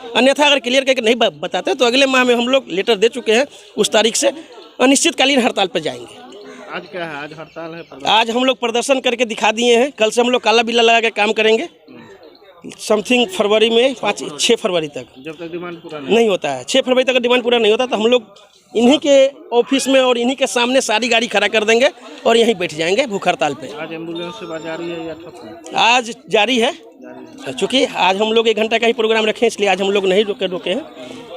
अन्यथा अगर क्लियर करके नहीं बताते तो अगले माह में हम लोग लेटर दे चुके हैं, उस तारीख से अनिश्चितकालीन हड़ताल पर जाएंगे। आज क्या है? आज हड़ताल है? आज हम लोग प्रदर्शन करके दिखा दिए हैं। कल से हम लोग काला बिल्ला लगा के काम करेंगे। समथिंग फरवरी में 6 फरवरी तक, जब तक डिमांड पूरा नहीं होता है। 6 फरवरी तक डिमांड पूरा नहीं होता तो हम लोग इन्हीं के ऑफिस में और इन्हीं के सामने सारी गाड़ी खड़ा कर देंगे और यहीं बैठ जाएंगे भूख हड़ताल पे। आज एम्बुलेंस सेवा जारी है या ठप है? आज जारी है, चूँकि आज हम लोग 1 घंटा का ही प्रोग्राम रखे हैं, इसलिए आज हम लोग नहीं रोके हैं,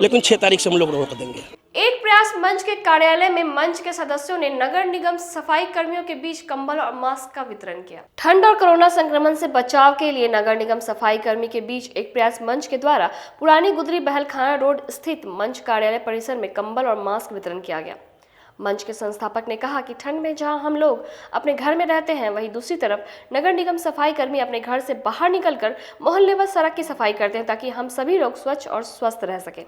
लेकिन 6 तारीख से हम लोग रोक देंगे। एक प्रयास मंच के कार्यालय में मंच के सदस्यों ने नगर निगम सफाई कर्मियों के बीच कंबल और मास्क का वितरण किया। ठंड और कोरोना संक्रमण से बचाव के लिए नगर निगम सफाई कर्मी के बीच एक प्रयास मंच के द्वारा पुरानी गुदरी बहलखाना रोड स्थित मंच कार्यालय परिसर में कंबल और मास्क वितरण किया गया। मंच के संस्थापक ने कहा कि ठंड में जहां हम लोग अपने घर में रहते हैं, वहीं दूसरी तरफ नगर निगम सफाई कर्मी अपने घर से बाहर निकलकर मोहल्ले व सड़क की सफाई करते हैं, ताकि हम सभी लोग स्वच्छ और स्वस्थ रह सकें।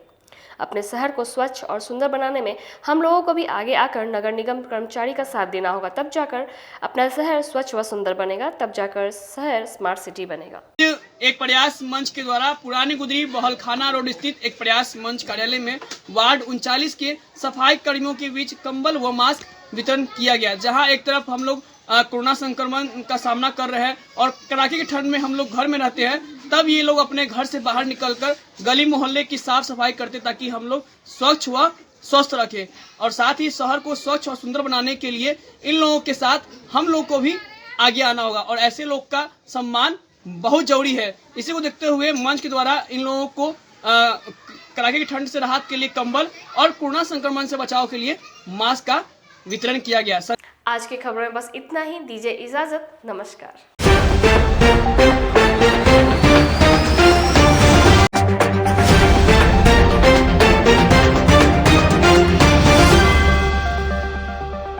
अपने शहर को स्वच्छ और सुंदर बनाने में हम लोगों को भी आगे आकर नगर निगम कर्मचारी का साथ देना होगा, तब जाकर अपना शहर स्वच्छ व सुंदर बनेगा, तब जाकर शहर स्मार्ट सिटी बनेगा। एक प्रयास मंच के द्वारा पुरानी गुदरी बहलखाना रोड स्थित एक प्रयास मंच कार्यालय में वार्ड 39 के सफाई कर्मियों के बीच कंबल व मास्क वितरण किया गया, जहां एक तरफ हम लोग कोरोना संक्रमण का सामना कर रहे हैं और कड़ाके की ठंड में हम लोग घर में रहते हैं, तब ये लोग अपने घर से बाहर निकलकर गली मोहल्ले की साफ सफाई करते, ताकि हम लोग स्वच्छ व स्वस्थ रखें। और साथ ही शहर को स्वच्छ और सुंदर बनाने के लिए इन लोगों के साथ हम लोग को भी आगे आना होगा और ऐसे लोग का सम्मान बहुत जरूरी है। इसी को देखते हुए मंच के द्वारा इन लोगों को कड़ाके की ठंड से राहत के लिए कंबल और कोरोना संक्रमण से बचाव के लिए मास्क का वितरण किया गया। आज की खबरों में बस इतना ही। दीजिए इजाजत, नमस्कार।